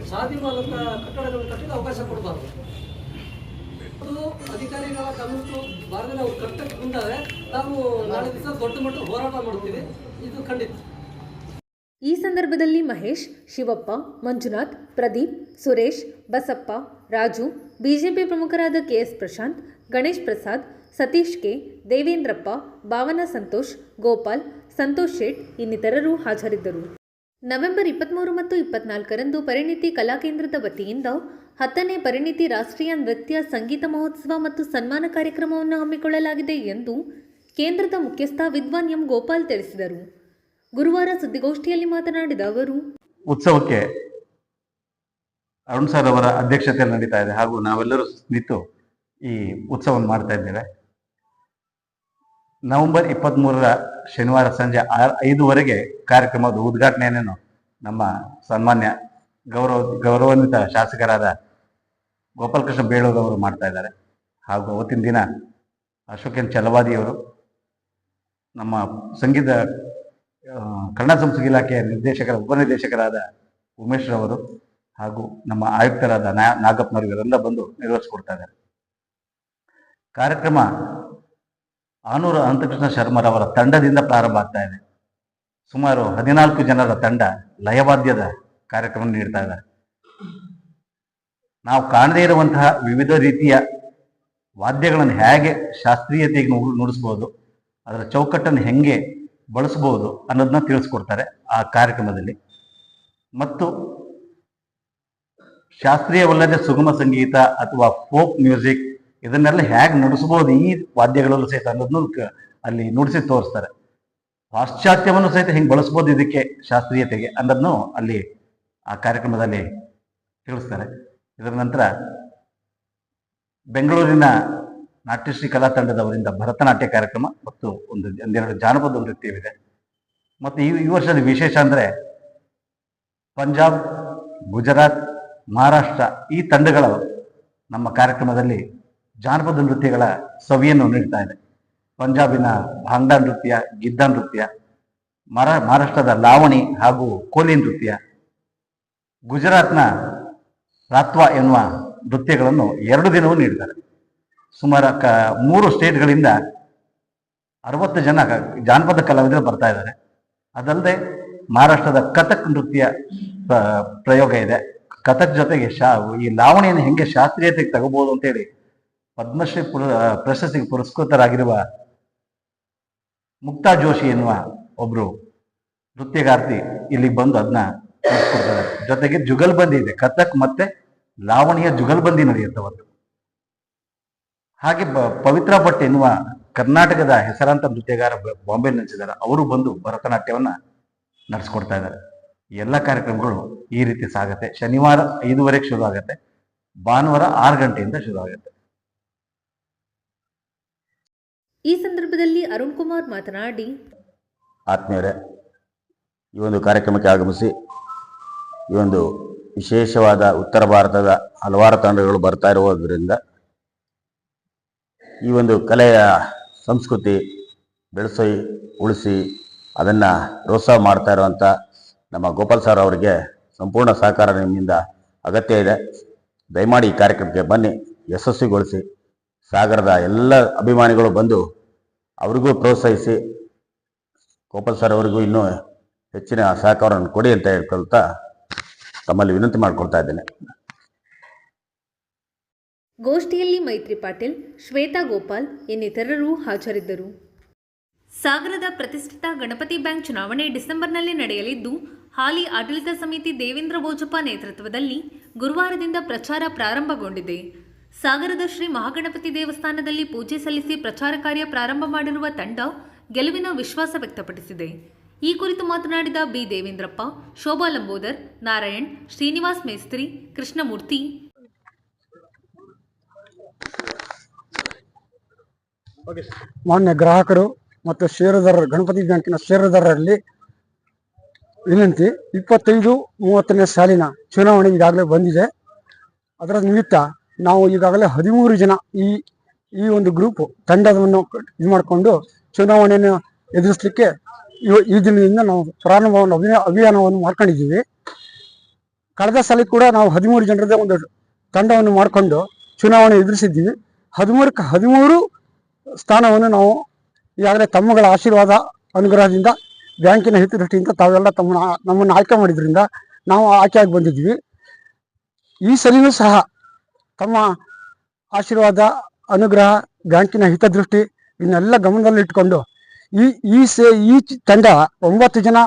ಶಾದಿ ಮಹಲ್ ಕಟ್ಟಡಗಳನ್ನು ಕಟ್ಟಲು ಅವಕಾಶ ಕೊಡಬಾರ್ದು. ಅದು ಅಧಿಕಾರಿಗಳ ಗಮನಕ್ಕೂ ಬಾರದಲ್ಲಿ ಅವ್ರು ಕಟ್ಟಕ್ಕೆ ಮುಂದಾದ್ರೆ ನಾವು ನಾಳೆ ದಿವಸ ದೊಡ್ಡ ಮಟ್ಟದ ಹೋರಾಟ ಮಾಡ್ತೀವಿ, ಇದು ಖಂಡಿತ. ಈ ಸಂದರ್ಭದಲ್ಲಿ ಮಹೇಶ್, ಶಿವಪ್ಪ, ಮಂಜುನಾಥ್, ಪ್ರದೀಪ್, ಸುರೇಶ್, ಬಸಪ್ಪ, ರಾಜು, ಬಿಜೆಪಿ ಪ್ರಮುಖರಾದ KS ಪ್ರಶಾಂತ್, ಗಣೇಶ್ ಪ್ರಸಾದ್, ಸತೀಶ್ ಕೆ, ದೇವೇಂದ್ರಪ್ಪ, ಭಾವನಾ ಸಂತೋಷ್, ಗೋಪಾಲ್, ಸಂತೋಷ್ ಶೇಟ್ ಇನ್ನಿತರರು ಹಾಜರಿದ್ದರು. ನವೆಂಬರ್ 23 ಮತ್ತು 24ರಂದು ಪರಿಣಿತಿ ಕಲಾಕೇಂದ್ರದ ವತಿಯಿಂದ 10ನೇ ಪರಿಣಿತಿ ರಾಷ್ಟ್ರೀಯ ನೃತ್ಯ ಸಂಗೀತ ಮಹೋತ್ಸವ ಮತ್ತು ಸನ್ಮಾನ ಕಾರ್ಯಕ್ರಮವನ್ನು ಹಮ್ಮಿಕೊಳ್ಳಲಾಗಿದೆ ಎಂದು ಕೇಂದ್ರದ ಮುಖ್ಯಸ್ಥ ವಿದ್ವಾನ್ ಎಂ ಗೋಪಾಲ್ ತಿಳಿಸಿದರು. ಗುರುವಾರ ಸುದ್ದಿಗೋಷ್ಠಿಯಲ್ಲಿ ಮಾತನಾಡಿದ ಅವರು, ಉತ್ಸವಕ್ಕೆ ಅರುಣ್ ಸರ್ ಅವರ ಅಧ್ಯಕ್ಷತೆಯಲ್ಲಿ ನಡೀತಾ ಇದೆ ಹಾಗೂ ನಾವೆಲ್ಲರೂ ನಿಂತು ಈ ಉತ್ಸವವನ್ನು ಮಾಡ್ತಾ ಇದ್ದೇವೆ. ನವೆಂಬರ್ 23ರ ಶನಿವಾರ ಸಂಜೆ 5:05 ಕಾರ್ಯಕ್ರಮದ ಉದ್ಘಾಟನೆಯನ್ನು ನಮ್ಮ ಸನ್ಮಾನ್ಯ ಗೌರವಾನ್ವಿತ ಶಾಸಕರಾದ ಗೋಪಾಲಕೃಷ್ಣ ಬೇಳೂರು ಅವರು ಮಾಡ್ತಾ ಇದ್ದಾರೆ. ಹಾಗೂ ಅವತ್ತಿನ ದಿನ ಅಶೋಕನ್ ಛಲವಾದಿಯವರು, ನಮ್ಮ ಸಂಗೀತ ಕನ್ನಡ ಸಂಸ್ಕೃತಿ ಇಲಾಖೆಯ ಉಪನಿರ್ದೇಶಕರಾದ ಉಮೇಶ್ ರವರು ಹಾಗೂ ನಮ್ಮ ಆಯುಕ್ತರಾದ ನಾಗಪ್ಪನವರು ಇವರೆಲ್ಲ ಬಂದು ನಿರ್ವಹಿಸಿಕೊಡ್ತಾ ಇದ್ದಾರೆ. ಕಾರ್ಯಕ್ರಮ ಆನೂರ ಅನಂತಕೃಷ್ಣ ಶರ್ಮರವರ ತಂಡದಿಂದ ಪ್ರಾರಂಭ ಆಗ್ತಾ ಇದೆ. ಸುಮಾರು 14 ಜನರ ತಂಡ ಲಯವಾದ್ಯದ ಕಾರ್ಯಕ್ರಮ ನೀಡ್ತಾ ಇದ್ದಾರೆ. ನಾವು ಕಾಣದೇ ಇರುವಂತಹ ವಿವಿಧ ರೀತಿಯ ವಾದ್ಯಗಳನ್ನು ಹೇಗೆ ಶಾಸ್ತ್ರೀಯತೆಗೆ ನುಡಿಸ್ಬೋದು, ಅದರ ಚೌಕಟ್ಟನ್ನು ಹೆಂಗೆ ಬಳಸ್ಬೋದು ಅನ್ನೋದನ್ನ ತಿಳಿಸ್ಕೊಡ್ತಾರೆ ಆ ಕಾರ್ಯಕ್ರಮದಲ್ಲಿ. ಮತ್ತು ಶಾಸ್ತ್ರೀಯವಲ್ಲದೆ ಸುಗಮ ಸಂಗೀತ ಅಥವಾ ಫೋಕ್ ಮ್ಯೂಸಿಕ್ ಇದನ್ನೆಲ್ಲ ಹೇಗೆ ನುಡಿಸ್ಬೋದು ಈ ವಾದ್ಯಗಳಲ್ಲೂ ಸಹಿತ ಅನ್ನೋದನ್ನು ಅಲ್ಲಿ ನುಡಿಸಿ ತೋರಿಸ್ತಾರೆ. ಪಾಶ್ಚಾತ್ಯವನ್ನು ಸಹಿತ ಹೆಂಗೆ ಬಳಸ್ಬೋದು ಇದಕ್ಕೆ ಶಾಸ್ತ್ರೀಯತೆಗೆ ಅನ್ನೋದನ್ನು ಅಲ್ಲಿ ಆ ಕಾರ್ಯಕ್ರಮದಲ್ಲಿ ತಿಳಿಸ್ತಾರೆ. ಇದರ ನಂತರ ಬೆಂಗಳೂರಿನ ನಾಟ್ಯಶ್ರೀ ಕಲಾ ತಂಡದವರಿಂದ ಭರತನಾಟ್ಯ ಕಾರ್ಯಕ್ರಮ ಮತ್ತು ಒಂದೆರಡು ಜಾನಪದ ನೃತ್ಯವಿದೆ. ಮತ್ತು ಈ ವರ್ಷದ ವಿಶೇಷ ಅಂದರೆ ಪಂಜಾಬ್, ಗುಜರಾತ್, ಮಹಾರಾಷ್ಟ್ರ ಈ ತಂಡಗಳು ನಮ್ಮ ಕಾರ್ಯಕ್ರಮದಲ್ಲಿ ಜಾನಪದ ನೃತ್ಯಗಳ ಸವಿಯನ್ನು ನೀಡ್ತಾ ಇದೆ. ಪಂಜಾಬಿನ ಭಾಂಗ್ಡಾ ನೃತ್ಯ, ಗಿದ್ದಾ ನೃತ್ಯ, ಮಹಾರಾಷ್ಟ್ರದ ಲಾವಣಿ ಹಾಗೂ ಕೋಲಿ ನೃತ್ಯ, ಗುಜರಾತ್ನ ರಾತ್ವಾ ಎನ್ನುವ ನೃತ್ಯಗಳನ್ನು 2 ದಿನವೂ ನೀಡಿದ್ದಾರೆ. ಸುಮಾರು 3 ಸ್ಟೇಟ್ಗಳಿಂದ 60 ಜನ ಜಾನಪದ ಕಲಾವಿದರು ಬರ್ತಾ ಇದ್ದಾರೆ. ಅದಲ್ಲದೆ ಮಹಾರಾಷ್ಟ್ರದ ಕಥಕ್ ನೃತ್ಯ ಪ್ರಯೋಗ ಇದೆ. ಕಥಕ್ ಜೊತೆಗೆ ಈ ಲಾವಣಿಯನ್ನು ಹೆಂಗೆ ಶಾಸ್ತ್ರೀಯತೆಗೆ ತಗೋಬಹುದು ಅಂತೇಳಿ ಪದ್ಮಶ್ರೀ ಪ್ರಶಸ್ತಿಗೆ ಪುರಸ್ಕೃತರಾಗಿರುವ ಮುಕ್ತಾ ಜೋಶಿ ಎನ್ನುವ ಒಬ್ರು ನೃತ್ಯಗಾರ್ತಿ ಇಲ್ಲಿಗೆ ಬಂದು ಅದನ್ನ ನಡೆಸ್ಕೊಡ್ತಾರೆ. ಜೊತೆಗೆ ಜುಗಲ್ಬಂದಿ ಇದೆ, ಕಥಕ್ ಮತ್ತೆ ಲಾವಣಿಯ ಜುಗಲ್ಬಂದಿ ನಡೆಯುತ್ತೆ ಅವತ್ತು. ಹಾಗೆ ಪವಿತ್ರ ಭಟ್ ಎನ್ನುವ ಕರ್ನಾಟಕದ ಹೆಸರಾಂತ ನೃತ್ಯಗಾರ ಬಾಂಬೆ ನಿಲ್ಲಿಸಿದ್ದಾರೆ, ಅವರು ಬಂದು ಭರತನಾಟ್ಯವನ್ನ ನಡೆಸ್ಕೊಡ್ತಾ ಇದ್ದಾರೆ. ಎಲ್ಲ ಕಾರ್ಯಕ್ರಮಗಳು ಈ ರೀತಿ ಸಾಗತ್ತೆ. ಶನಿವಾರ 5:30 ಶುರು ಆಗುತ್ತೆ, ಭಾನುವಾರ 6 ಗಂಟೆಯಿಂದ ಶುರು ಆಗುತ್ತೆ. ಈ ಸಂದರ್ಭದಲ್ಲಿ ಅರುಣ್ ಕುಮಾರ್ ಮಾತನಾಡಿ, ಆತ್ಮೀಯರೇ, ಈ ಒಂದು ಕಾರ್ಯಕ್ರಮಕ್ಕೆ ಆಗಮಿಸಿ ಈ ಒಂದು ವಿಶೇಷವಾದ ಉತ್ತರ ಭಾರತದ ಹಲವಾರು ತಂಡಗಳು ಬರ್ತಾ ಇರುವುದರಿಂದ ಈ ಒಂದು ಕಲೆಯ ಸಂಸ್ಕೃತಿ ಬೆಳೆಸಿ ಉಳಿಸಿ ಅದನ್ನು ಪ್ರೋತ್ಸಾಹ ಮಾಡ್ತಾ ಇರುವಂಥ ನಮ್ಮ ಗೋಪಾಲ್ ಸರ್ ಅವರಿಗೆ ಸಂಪೂರ್ಣ ಸಹಕಾರ ನಿಮ್ಮಿಂದ ಅಗತ್ಯ ಇದೆ. ದಯಮಾಡಿ ಈ ಕಾರ್ಯಕ್ರಮಕ್ಕೆ ಬನ್ನಿ, ಯಶಸ್ವಿಗೊಳಿಸಿ. ಸಾಗರದ ಎಲ್ಲ ಅಭಿಮಾನಿಗಳು ಬಂದು ಅವ್ರಿಗೂ ಪ್ರೋತ್ಸಾಹಿಸಿ, ಗೋಪಾಲ್ ಸರ್ ಅವರಿಗೂ ಇನ್ನೂ ಹೆಚ್ಚಿನ ಸಹಕಾರವನ್ನು ಕೊಡಿ ಅಂತ ಹೇಳ್ಕೊಳ್ತಾ ತಮ್ಮಲ್ಲಿ ವಿನಂತಿ ಮಾಡಿಕೊಳ್ತಾ ಇದ್ದೇನೆ. ಗೋಷ್ಠಿಯಲ್ಲಿ ಮೈತ್ರಿ ಪಾಟೀಲ್, ಶ್ವೇತಾ ಗೋಪಾಲ್ ಇನ್ನಿತರರು ಹಾಜರಿದ್ದರು. ಸಾಗರದ ಪ್ರತಿಷ್ಠಿತ ಗಣಪತಿ ಬ್ಯಾಂಕ್ ಚುನಾವಣೆ ಡಿಸೆಂಬರ್ನಲ್ಲಿ ನಡೆಯಲಿದ್ದು, ಹಾಲಿ ಆಡಳಿತ ಸಮಿತಿ ದೇವೇಂದ್ರ ಬೋಜಪ್ಪ ನೇತೃತ್ವದಲ್ಲಿ ಗುರುವಾರದಿಂದ ಪ್ರಚಾರ ಪ್ರಾರಂಭಗೊಂಡಿದೆ. ಸಾಗರದ ಶ್ರೀ ಮಹಾಗಣಪತಿ ದೇವಸ್ಥಾನದಲ್ಲಿ ಪೂಜೆ ಸಲ್ಲಿಸಿ ಪ್ರಚಾರ ಕಾರ್ಯ ಪ್ರಾರಂಭ ಮಾಡಿರುವ ತಂಡ ಗೆಲುವಿನ ವಿಶ್ವಾಸ ವ್ಯಕ್ತಪಡಿಸಿದೆ. ಈ ಕುರಿತು ಮಾತನಾಡಿದ ಬಿ ದೇವೇಂದ್ರಪ್ಪ, ಶೋಭಾ ಲಂಬೋದರ್, ನಾರಾಯಣ್, ಶ್ರೀನಿವಾಸ್ ಮೇಸ್ತ್ರಿ, ಕೃಷ್ಣಮೂರ್ತಿ, ಮಾನ್ಯ ಗ್ರಾಹಕರು ಮತ್ತು ಷೇರುದಾರರು, ಗಣಪತಿ ಬ್ಯಾಂಕಿನ ಷೇರುದಾರರಲ್ಲಿ ವಿನಂತಿ, 25-30ನೇ ಸಾಲಿನ ಚುನಾವಣೆ ಈಗಾಗಲೇ ಬಂದಿದೆ. ಅದರ ನಿಮಿತ್ತ ನಾವು ಈಗಾಗಲೇ 13 ಜನ ಈ ಒಂದು ಗ್ರೂಪ್ ತಂಡವನ್ನು ಇದು ಮಾಡಿಕೊಂಡು ಚುನಾವಣೆಯನ್ನು ಎದುರಿಸಲಿಕ್ಕೆ ಈ ದಿನದಿಂದ ನಾವು ಅಭಿಯಾನವನ್ನು ಮಾಡ್ಕೊಂಡಿದ್ದೀವಿ. ಕಳೆದ ಸಲ ಕೂಡ ನಾವು 13 ಜನರದ ಒಂದು ತಂಡವನ್ನು ಮಾಡಿಕೊಂಡು ಚುನಾವಣೆ ಎದುರಿಸಿದ್ದೀವಿ. 13ಕ್ಕೆ 13 ಸ್ಥಾನವನ್ನು ನಾವು ಈಗಾಗಲೇ ತಮ್ಮಗಳ ಆಶೀರ್ವಾದ ಅನುಗ್ರಹದಿಂದ ಬ್ಯಾಂಕಿನ ಹಿತದೃಷ್ಟಿಯಿಂದ ತಾವೆಲ್ಲ ನಮ್ಮನ್ನು ಆಯ್ಕೆ ಮಾಡಿದ್ರಿಂದ ನಾವು ಆಯ್ಕೆಯಾಗಿ ಬಂದಿದ್ವಿ. ಈ ಸಲಿನೂ ಸಹ ತಮ್ಮ ಆಶೀರ್ವಾದ ಅನುಗ್ರಹ, ಬ್ಯಾಂಕಿನ ಹಿತದೃಷ್ಟಿ ಇವನ್ನೆಲ್ಲ ಗಮನದಲ್ಲಿಟ್ಟುಕೊಂಡು ಈ ತಂಡ 9 ಜನ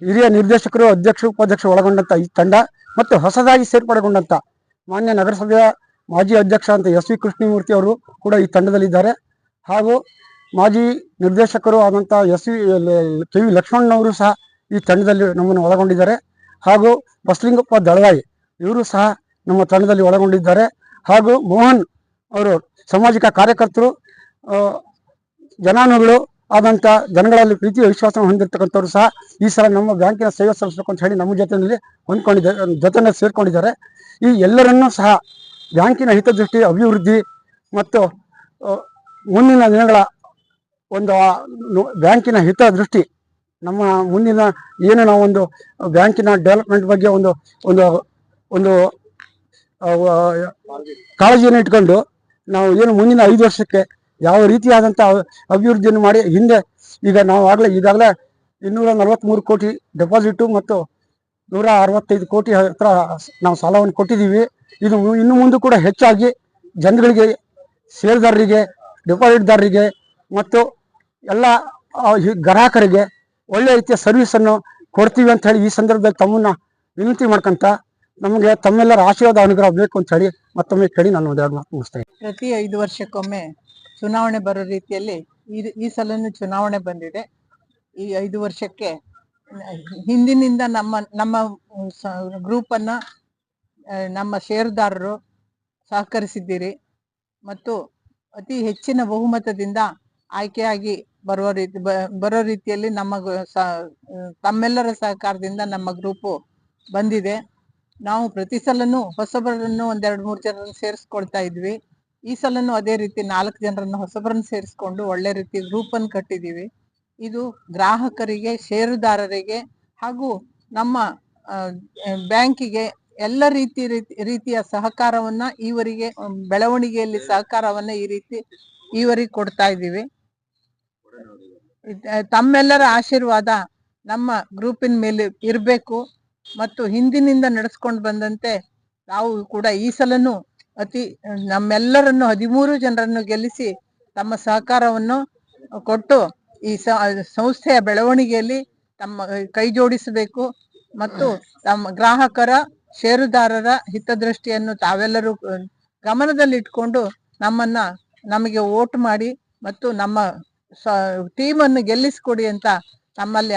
ಹಿರಿಯ ನಿರ್ದೇಶಕರು, ಅಧ್ಯಕ್ಷರು, ಉಪಾಧ್ಯಕ್ಷರು ಒಳಗೊಂಡಂಥ ಈ ತಂಡ ಮತ್ತು ಹೊಸದಾಗಿ ಸೇರ್ಪಡೆಗೊಂಡಂಥ ಮಾನ್ಯ ನಗರಸಭೆಯ ಮಾಜಿ ಅಧ್ಯಕ್ಷ ಅಂತ SV ಕೃಷ್ಣಮೂರ್ತಿ ಅವರು ಕೂಡ ಈ ತಂಡದಲ್ಲಿದ್ದಾರೆ. ಹಾಗೂ ಮಾಜಿ ನಿರ್ದೇಶಕರು ಆದಂಥ KV ಲಕ್ಷ್ಮಣ್ಣವರು ಸಹ ಈ ತಂಡದಲ್ಲಿ ನಮ್ಮನ್ನು ಒಳಗೊಂಡಿದ್ದಾರೆ. ಹಾಗೂ ಬಸಲಿಂಗಪ್ಪ ದಳವಾಯಿ ಇವರು ಸಹ ನಮ್ಮ ತಂಡದಲ್ಲಿ ಒಳಗೊಂಡಿದ್ದಾರೆ. ಹಾಗೂ ಮೋಹನ್ ಅವರು ಸಾಮಾಜಿಕ ಕಾರ್ಯಕರ್ತರು, ಜನಾನುಗಳು ಆದಂಥ ಜನಗಳಲ್ಲಿ ಪ್ರೀತಿ ವಿಶ್ವಾಸ ಹೊಂದಿರತಕ್ಕಂಥವ್ರು ಸಹ ಈ ಸಲ ನಮ್ಮ ಬ್ಯಾಂಕಿನ ಸೇವೆ ಸಲ್ಲಿಸಬೇಕು ಅಂತ ಹೇಳಿ ನಮ್ಮ ಜೊತೆಯಲ್ಲಿ ಸೇರ್ಕೊಂಡಿದ್ದಾರೆ. ಈ ಎಲ್ಲರನ್ನೂ ಸಹ ಬ್ಯಾಂಕಿನ ಹಿತದೃಷ್ಟಿ, ಅಭಿವೃದ್ಧಿ ಮತ್ತು ಮುಂದಿನ ದಿನಗಳ ಒಂದು ಬ್ಯಾಂಕಿನ ಹಿತದೃಷ್ಟಿ, ನಮ್ಮ ಮುಂದಿನ ಏನು ನಾವು ಒಂದು ಬ್ಯಾಂಕಿನ ಡೆವಲಪ್ಮೆಂಟ್ ಬಗ್ಗೆ ಒಂದು ಒಂದು ಒಂದು ಕಾಳಜಿಯನ್ನು ಇಟ್ಕೊಂಡು ನಾವು ಏನು ಮುಂದಿನ 5 ವರ್ಷಕ್ಕೆ ಯಾವ ರೀತಿಯಾದಂಥ ಅಭಿವೃದ್ಧಿಯನ್ನು ಮಾಡಿ, ಹಿಂದೆ ಈಗ ನಾವು ಈಗಾಗಲೇ 243 ಕೋಟಿ ಡೆಪಾಸಿಟು ಮತ್ತು 165 ಕೋಟಿ ಹತ್ರ ನಾವು ಸಾಲವನ್ನು ಕೊಟ್ಟಿದ್ದೀವಿ. ಇದು ಇನ್ನು ಮುಂದೆ ಕೂಡ ಹೆಚ್ಚಾಗಿ ಜನಗಳಿಗೆ, ಷೇರುದಾರರಿಗೆ, ಡೆಪಾಸಿಟ್ದಾರರಿಗೆ ಮತ್ತು ಎಲ್ಲ ಗ್ರಾಹಕರಿಗೆ ಒಳ್ಳೆ ರೀತಿಯ ಸರ್ವಿಸನ್ನು ಕೊಡ್ತೀವಿ ಅಂತ ಹೇಳಿ ಈ ಸಂದರ್ಭದಲ್ಲಿ ತಮ್ಮನ್ನ ವಿನಂತಿ ಮಾಡ್ಕೊಂತ, ನಮಗೆ ತಮ್ಮೆಲ್ಲರ ಆಶೀರ್ವಾದ ಅನುಗ್ರಹ ಬೇಕು ಅಂತ ಹೇಳಿ ಮತ್ತೊಮ್ಮೆ ಕೇಳಿ ನಾನು ಒಂದೆರಡು ಮಾತು ಮುಗಿಸ್ತೇನೆ. ಪ್ರತಿ 5 ವರ್ಷಕ್ಕೊಮ್ಮೆ ಚುನಾವಣೆ ಬರೋ ರೀತಿಯಲ್ಲಿ ಈ ಸಲನೂ ಚುನಾವಣೆ ಬಂದಿದೆ. ಈ 5 ವರ್ಷಕ್ಕೆ ಹಿಂದಿನಿಂದ ನಮ್ಮ ಗ್ರೂಪ್ ಅನ್ನ ನಮ್ಮ ಷೇರುದಾರರು ಸಹಕರಿಸಿದ್ದೀರಿ ಮತ್ತು ಅತಿ ಹೆಚ್ಚಿನ ಬಹುಮತದಿಂದ ಆಯ್ಕೆಯಾಗಿ ಬರೋ ರೀತಿಯಲ್ಲಿ ತಮ್ಮೆಲ್ಲರ ಸಹಕಾರದಿಂದ ನಮ್ಮ ಗ್ರೂಪು ಬಂದಿದೆ. ನಾವು ಪ್ರತಿ ಸಲನೂ ಹೊಸಬರನ್ನು 1-2-3 ಜನರನ್ನು ಸೇರಿಸ್ಕೊಳ್ತಾ ಇದ್ವಿ. ಈ ಸಲನೂ ಅದೇ ರೀತಿ 4 ಜನರನ್ನು ಹೊಸಬರನ್ನು ಸೇರಿಸ್ಕೊಂಡು ಒಳ್ಳೆ ರೀತಿ ಗ್ರೂಪ್ ಅನ್ನು ಕಟ್ಟಿದೀವಿ. ಇದು ಗ್ರಾಹಕರಿಗೆ, ಷೇರುದಾರರಿಗೆ ಹಾಗೂ ನಮ್ಮ ಬ್ಯಾಂಕಿಗೆ ಎಲ್ಲ ರೀತಿಯ ಸಹಕಾರವನ್ನ ಈವರೆಗೆ ಬೆಳವಣಿಗೆಯಲ್ಲಿ ಸಹಕಾರವನ್ನ ಈವರೆಗೆ ಕೊಡ್ತಾ ಇದ್ದೀವಿ. ತಮ್ಮೆಲ್ಲರ ಆಶೀರ್ವಾದ ನಮ್ಮ ಗ್ರೂಪಿನ ಮೇಲೆ ಇರಬೇಕು ಮತ್ತು ಹಿಂದಿನಿಂದ ನಡೆಸ್ಕೊಂಡು ಬಂದಂತೆ ನಾವು ಕೂಡ ಈ ಸಲನೂ ನಮ್ಮೆಲ್ಲರನ್ನು 13 ಜನರನ್ನು ಗೆಲ್ಲಿಸಿ ತಮ್ಮ ಸಹಕಾರವನ್ನು ಕೊಟ್ಟು ಈ ಸಂಸ್ಥೆಯ ಬೆಳವಣಿಗೆಯಲ್ಲಿ ತಮ್ಮ ಕೈ ಜೋಡಿಸಬೇಕು ಮತ್ತು ತಮ್ಮ ಗ್ರಾಹಕರ, ಷೇರುದಾರರ ಹಿತದೃಷ್ಟಿಯನ್ನು ತಾವೆಲ್ಲರೂ ಗಮನದಲ್ಲಿಟ್ಕೊಂಡು ನಮಗೆ ವೋಟ್ ಮಾಡಿ ಮತ್ತು ನಮ್ಮ ಟೀಮನ್ನು ಗೆಲ್ಲಿಸಿಕೊಡಿ ಅಂತ ತಮ್ಮಲ್ಲಿ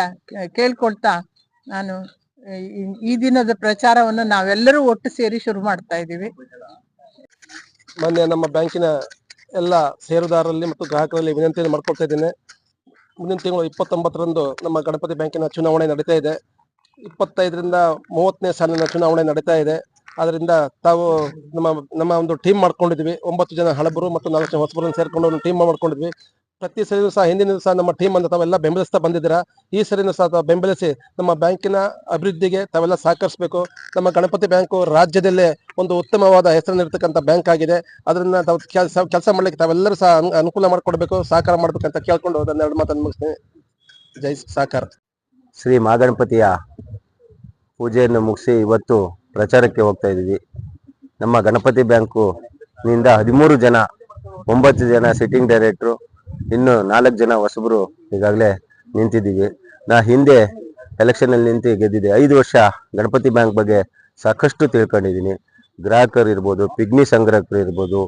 ಕೇಳ್ಕೊಳ್ತಾ ನಾನು ಈ ದಿನದ ಪ್ರಚಾರವನ್ನು ನಾವೆಲ್ಲರೂ ಒಟ್ಟು ಸೇರಿ ಶುರು ಮಾಡ್ತಾ ಇದ್ದೀವಿ. ಮೊನ್ನೆ ನಮ್ಮ ಬ್ಯಾಂಕಿನ ಎಲ್ಲ ಷೇರುದಾರರಲ್ಲಿ ಮತ್ತು ಗ್ರಾಹಕರಲ್ಲಿ ವಿನಂತಿಯನ್ನು ಮಾಡ್ಕೊಳ್ತಾ ಇದ್ದೇನೆ. ಮುಂದಿನ ತಿಂಗಳು 29ರಂದು ನಮ್ಮ ಗಣಪತಿ ಬ್ಯಾಂಕಿನ ಚುನಾವಣೆ ನಡೀತಾ ಇದೆ. 25ರಿಂದ 30ನೇ ಸಾಲಿನ ಚುನಾವಣೆ ನಡೀತಾ ಇದೆ. ಅದರಿಂದ ತಾವು ನಮ್ಮ ಒಂದು ಟೀಮ್ ಮಾಡ್ಕೊಂಡಿದ್ವಿ. 9 ಜನ ಹಳಬರು ಮತ್ತು 4 ಜನ ಹೊಸಬರನ್ನು ಸೇರ್ಕೊಂಡು ಒಂದು ಟೀಮ್ ಮಾಡ್ಕೊಂಡಿದ್ವಿ. ಪ್ರತಿ ಸರಿನೂ ಸಹ ಹಿಂದಿನ ಸಹ ನಮ್ಮ ಟೀಮ್ ಅನ್ನು ತಾವೆಲ್ಲ ಬೆಂಬಲಿಸ್ತಾ ಬಂದಿದ್ದೀರಾ. ಈ ಸರಿನೂ ಸಹ ಬೆಂಬಲಿಸಿ ನಮ್ಮ ಬ್ಯಾಂಕಿನ ಅಭಿವೃದ್ಧಿಗೆ ತಾವೆಲ್ಲ ಸಹಕರಿಸಬೇಕು. ನಮ್ಮ ಗಣಪತಿ ಬ್ಯಾಂಕು ರಾಜ್ಯದಲ್ಲೇ ಒಂದು ಉತ್ತಮವಾದ ಹೆಸರನ್ನಿರ್ತಕ್ಕಂಥ ಬ್ಯಾಂಕ್ ಆಗಿದೆ. ಅದರಿಂದ ತಾವು ಕೆಲಸ ಮಾಡ್ಲಿಕ್ಕೆ ತಾವೆಲ್ಲರೂ ಸಹ ಅನುಕೂಲ ಮಾಡಿಕೊಡ್ಬೇಕು, ಸಹಕಾರ ಮಾಡ್ಬೇಕಂತ ಕೇಳ್ಕೊಂಡು ನನ್ನ 2 ಮಾತನ್ನು ಮುಗಿಸ್ತೇನೆ. ಜೈ ಸಹಕಾರ. ಶ್ರೀ ಮಹಾಗಣಪತಿಯ ಪೂಜೆಯನ್ನು ಮುಗಿಸಿ ಇವತ್ತು ಪ್ರಚಾರಕ್ಕೆ ಹೋಗ್ತಾ ಇದ್ದೀವಿ. ನಮ್ಮ ಗಣಪತಿ ಬ್ಯಾಂಕು ನಿಂದ 13 ಜನ, 9 ಜನ ಸಿಟ್ಟಿಂಗ್ ಡೈರೆಕ್ಟ್ರು, ಇನ್ನು 4 ಜನ ಹೊಸಬರು ಈಗಾಗಲೇ ನಿಂತಿದ್ದೀವಿ. ಹಿಂದೆ ಎಲೆಕ್ಷನ್ ಅಲ್ಲಿ ನಿಂತು ಗೆದ್ದಿದೆ. 5 ವರ್ಷ ಗಣಪತಿ ಬ್ಯಾಂಕ್ ಬಗ್ಗೆ ಸಾಕಷ್ಟು ತಿಳ್ಕೊಂಡಿದ್ದೀನಿ. ಗ್ರಾಹಕರು ಇರ್ಬೋದು, ಪಿಗ್ಮಿ ಸಂಗ್ರಾಹಕರು ಇರ್ಬೋದು,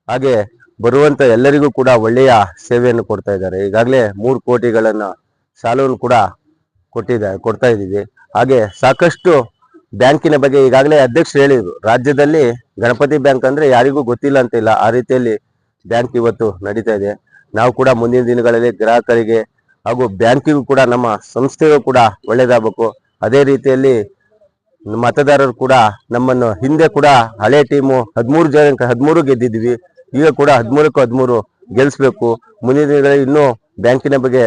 ಹಾಗೆ ಬರುವಂತ ಎಲ್ಲರಿಗೂ ಕೂಡ ಒಳ್ಳೆಯ ಸೇವೆಯನ್ನು ಕೊಡ್ತಾ ಇದ್ದಾರೆ. ಈಗಾಗಲೇ 3 ಕೋಟಿಗಳನ್ನ ಸಾಲವನ್ನು ಕೂಡ ಕೊಡ್ತಾ ಇದ್ದೀವಿ. ಹಾಗೆ ಸಾಕಷ್ಟು ಬ್ಯಾಂಕಿನ ಬಗ್ಗೆ ಈಗಾಗಲೇ ಅಧ್ಯಕ್ಷರು ಹೇಳಿದ್ರು, ರಾಜ್ಯದಲ್ಲಿ ಗಣಪತಿ ಬ್ಯಾಂಕ್ ಅಂದ್ರೆ ಯಾರಿಗೂ ಗೊತ್ತಿಲ್ಲ ಅಂತ ಇಲ್ಲ, ಆ ರೀತಿಯಲ್ಲಿ ಬ್ಯಾಂಕ್ ಇವತ್ತು ನಡೀತಾ ಇದೆ. ನಾವು ಕೂಡ ಮುಂದಿನ ದಿನಗಳಲ್ಲಿ ಗ್ರಾಹಕರಿಗೆ ಹಾಗೂ ಬ್ಯಾಂಕಿಗೂ ಕೂಡ, ನಮ್ಮ ಸಂಸ್ಥೆಗೂ ಕೂಡ ಒಳ್ಳೇದಾಗಬೇಕು. ಅದೇ ರೀತಿಯಲ್ಲಿ ಮತದಾರರು ಕೂಡ ನಮ್ಮನ್ನು, ಹಿಂದೆ ಕೂಡ ಹಳೆ ಟೀಮು 13 ಗೆದ್ದಿದ್ವಿ, ಈಗ ಕೂಡ 13 ಗೆಲ್ಲಿಸ್ಬೇಕು. ಮುಂದಿನ ದಿನಗಳಲ್ಲಿ ಇನ್ನೂ ಬ್ಯಾಂಕಿನ ಬಗ್ಗೆ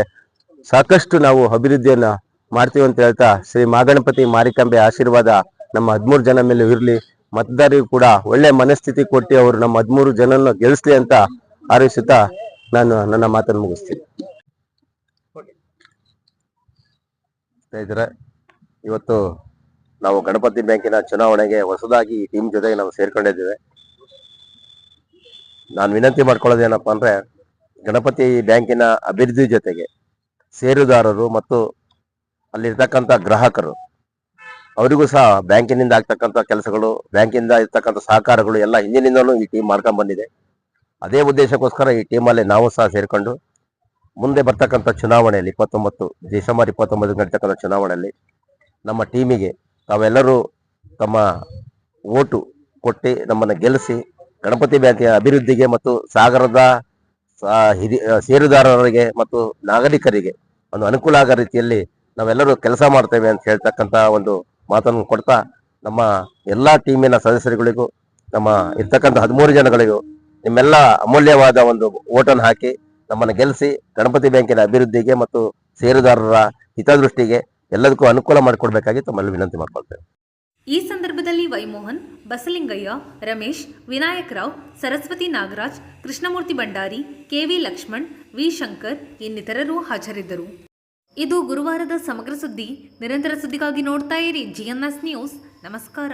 ಸಾಕಷ್ಟು ನಾವು ಅಭಿವೃದ್ಧಿಯನ್ನ ಮಾಡ್ತೀವಿ ಅಂತ ಹೇಳ್ತಾ, ಶ್ರೀ ಮಹಾಗಣಪತಿ ಮಾರಿಕಾಂಬೆ ಆಶೀರ್ವಾದ ನಮ್ಮ 13 ಜನ ಮೇಲೆ ಇರಲಿ. ಮತದಾರರಿಗೂ ಕೂಡ ಒಳ್ಳೆ ಮನಸ್ಥಿತಿ ಕೊಟ್ಟು ಅವರು ನಮ್ಮ 13 ಜನನ್ನು ಗೆಲ್ಲಿಸ್ಲಿ ಅಂತ ಹಾರೈಸುತ್ತಾ ನಾನು ನನ್ನ ಮಾತನ್ನು ಮುಗಿಸ್ತೀನಿ. ಸ್ನೇಹಿತರೆ, ಇವತ್ತು ನಾವು ಗಣಪತಿ ಬ್ಯಾಂಕಿನ ಚುನಾವಣೆಗೆ ಹೊಸದಾಗಿ ಈ ಟೀಮ್ ಜೊತೆಗೆ ನಾವು ಸೇರ್ಕೊಂಡಿದ್ದೇವೆ. ನಾನು ವಿನಂತಿ ಮಾಡ್ಕೊಳ್ಳೋದೇನಪ್ಪ ಅಂದ್ರೆ, ಗಣಪತಿ ಬ್ಯಾಂಕಿನ ಅಭಿವೃದ್ಧಿ ಜೊತೆಗೆ ಷೇರುದಾರರು ಮತ್ತು ಅಲ್ಲಿರ್ತಕ್ಕಂಥ ಗ್ರಾಹಕರು ಅವರಿಗೂ ಸಹ ಬ್ಯಾಂಕಿನಿಂದ ಆಗ್ತಕ್ಕಂಥ ಕೆಲಸಗಳು, ಬ್ಯಾಂಕಿಂದ ಇರ್ತಕ್ಕಂಥ ಸಹಕಾರಗಳು ಎಲ್ಲ ಹಿಂದಿನಿಂದಲೂ ಈ ಟೀಮ್ ಮಾಡ್ಕೊಂಡ್ ಬಂದಿದೆ. ಅದೇ ಉದ್ದೇಶಕ್ಕೋಸ್ಕರ ಈ ಟೀಮಲ್ಲಿ ನಾವು ಸಹ ಸೇರ್ಕೊಂಡು ಮುಂದೆ ಬರ್ತಕ್ಕಂಥ ಚುನಾವಣೆಯಲ್ಲಿ ಡಿಸೆಂಬರ್ 29 ನಡೀತಕ್ಕಂಥ ಚುನಾವಣೆಯಲ್ಲಿ ನಮ್ಮ ಟೀಮಿಗೆ ತಾವೆಲ್ಲರೂ ತಮ್ಮ ಓಟು ಕೊಟ್ಟು ನಮ್ಮನ್ನು ಗೆಲ್ಲಿಸಿ ಗಣಪತಿ ಬ್ಯಾಂಕಿನ ಅಭಿವೃದ್ಧಿಗೆ ಮತ್ತು ಸಾಗರದ ಷೇರುದಾರರಿಗೆ ಮತ್ತು ನಾಗರಿಕರಿಗೆ ಒಂದು ಅನುಕೂಲ ಆಗೋ ರೀತಿಯಲ್ಲಿ ನಾವೆಲ್ಲರೂ ಕೆಲಸ ಮಾಡ್ತೇವೆ ಅಂತ ಹೇಳ್ತಕ್ಕಂಥ ಒಂದು ಮಾತನ್ನು ಕೊಡ್ತಾ, ನಮ್ಮ ಎಲ್ಲಾ ಟೀಮಿನ ಸದಸ್ಯರುಗಳಿಗೂ, ನಮ್ಮ ಇರ್ತಕ್ಕಂಥ 13 ಜನಗಳಿಗೂ ನಿಮ್ಮೆಲ್ಲ ಅಮೂಲ್ಯವಾದ ಒಂದು ಓಟನ್ನು ಹಾಕಿ ನಮ್ಮನ್ನು ಗೆಲ್ಲಿಸಿ ಗಣಪತಿ ಬ್ಯಾಂಕಿನ ಅಭಿವೃದ್ಧಿಗೆ ಮತ್ತು ಷೇರುದಾರರ ಹಿತದೃಷ್ಟಿಗೆ ಎಲ್ಲದಕ್ಕೂ ಅನುಕೂಲ ಮಾಡಿಕೊಡ್ಬೇಕಾಗಿ ತಮ್ಮಲ್ಲಿ ವಿನಂತಿ ಮಾಡ್ಕೊಳ್ತೇವೆ. ಈ ಸಂದರ್ಭದಲ್ಲಿ ವೈಮೋಹನ್, ಬಸಲಿಂಗಯ್ಯ, ರಮೇಶ್, ವಿನಾಯಕ್ ರಾವ್, ಸರಸ್ವತಿ ನಾಗರಾಜ್, ಕೃಷ್ಣಮೂರ್ತಿ ಭಂಡಾರಿ, ಕೆವಿ ಲಕ್ಷ್ಮಣ್, ವಿ ಶಂಕರ್ ಇನ್ನಿತರರು ಹಾಜರಿದ್ದರು. ಇದು ಗುರುವಾರದ ಸಮಗ್ರ ಸುದ್ದಿ. ನಿರಂತರ ಸುದ್ದಿಗಾಗಿ ನೋಡ್ತಾ ಇರಿ GNS ನ್ಯೂಸ್. ನಮಸ್ಕಾರ.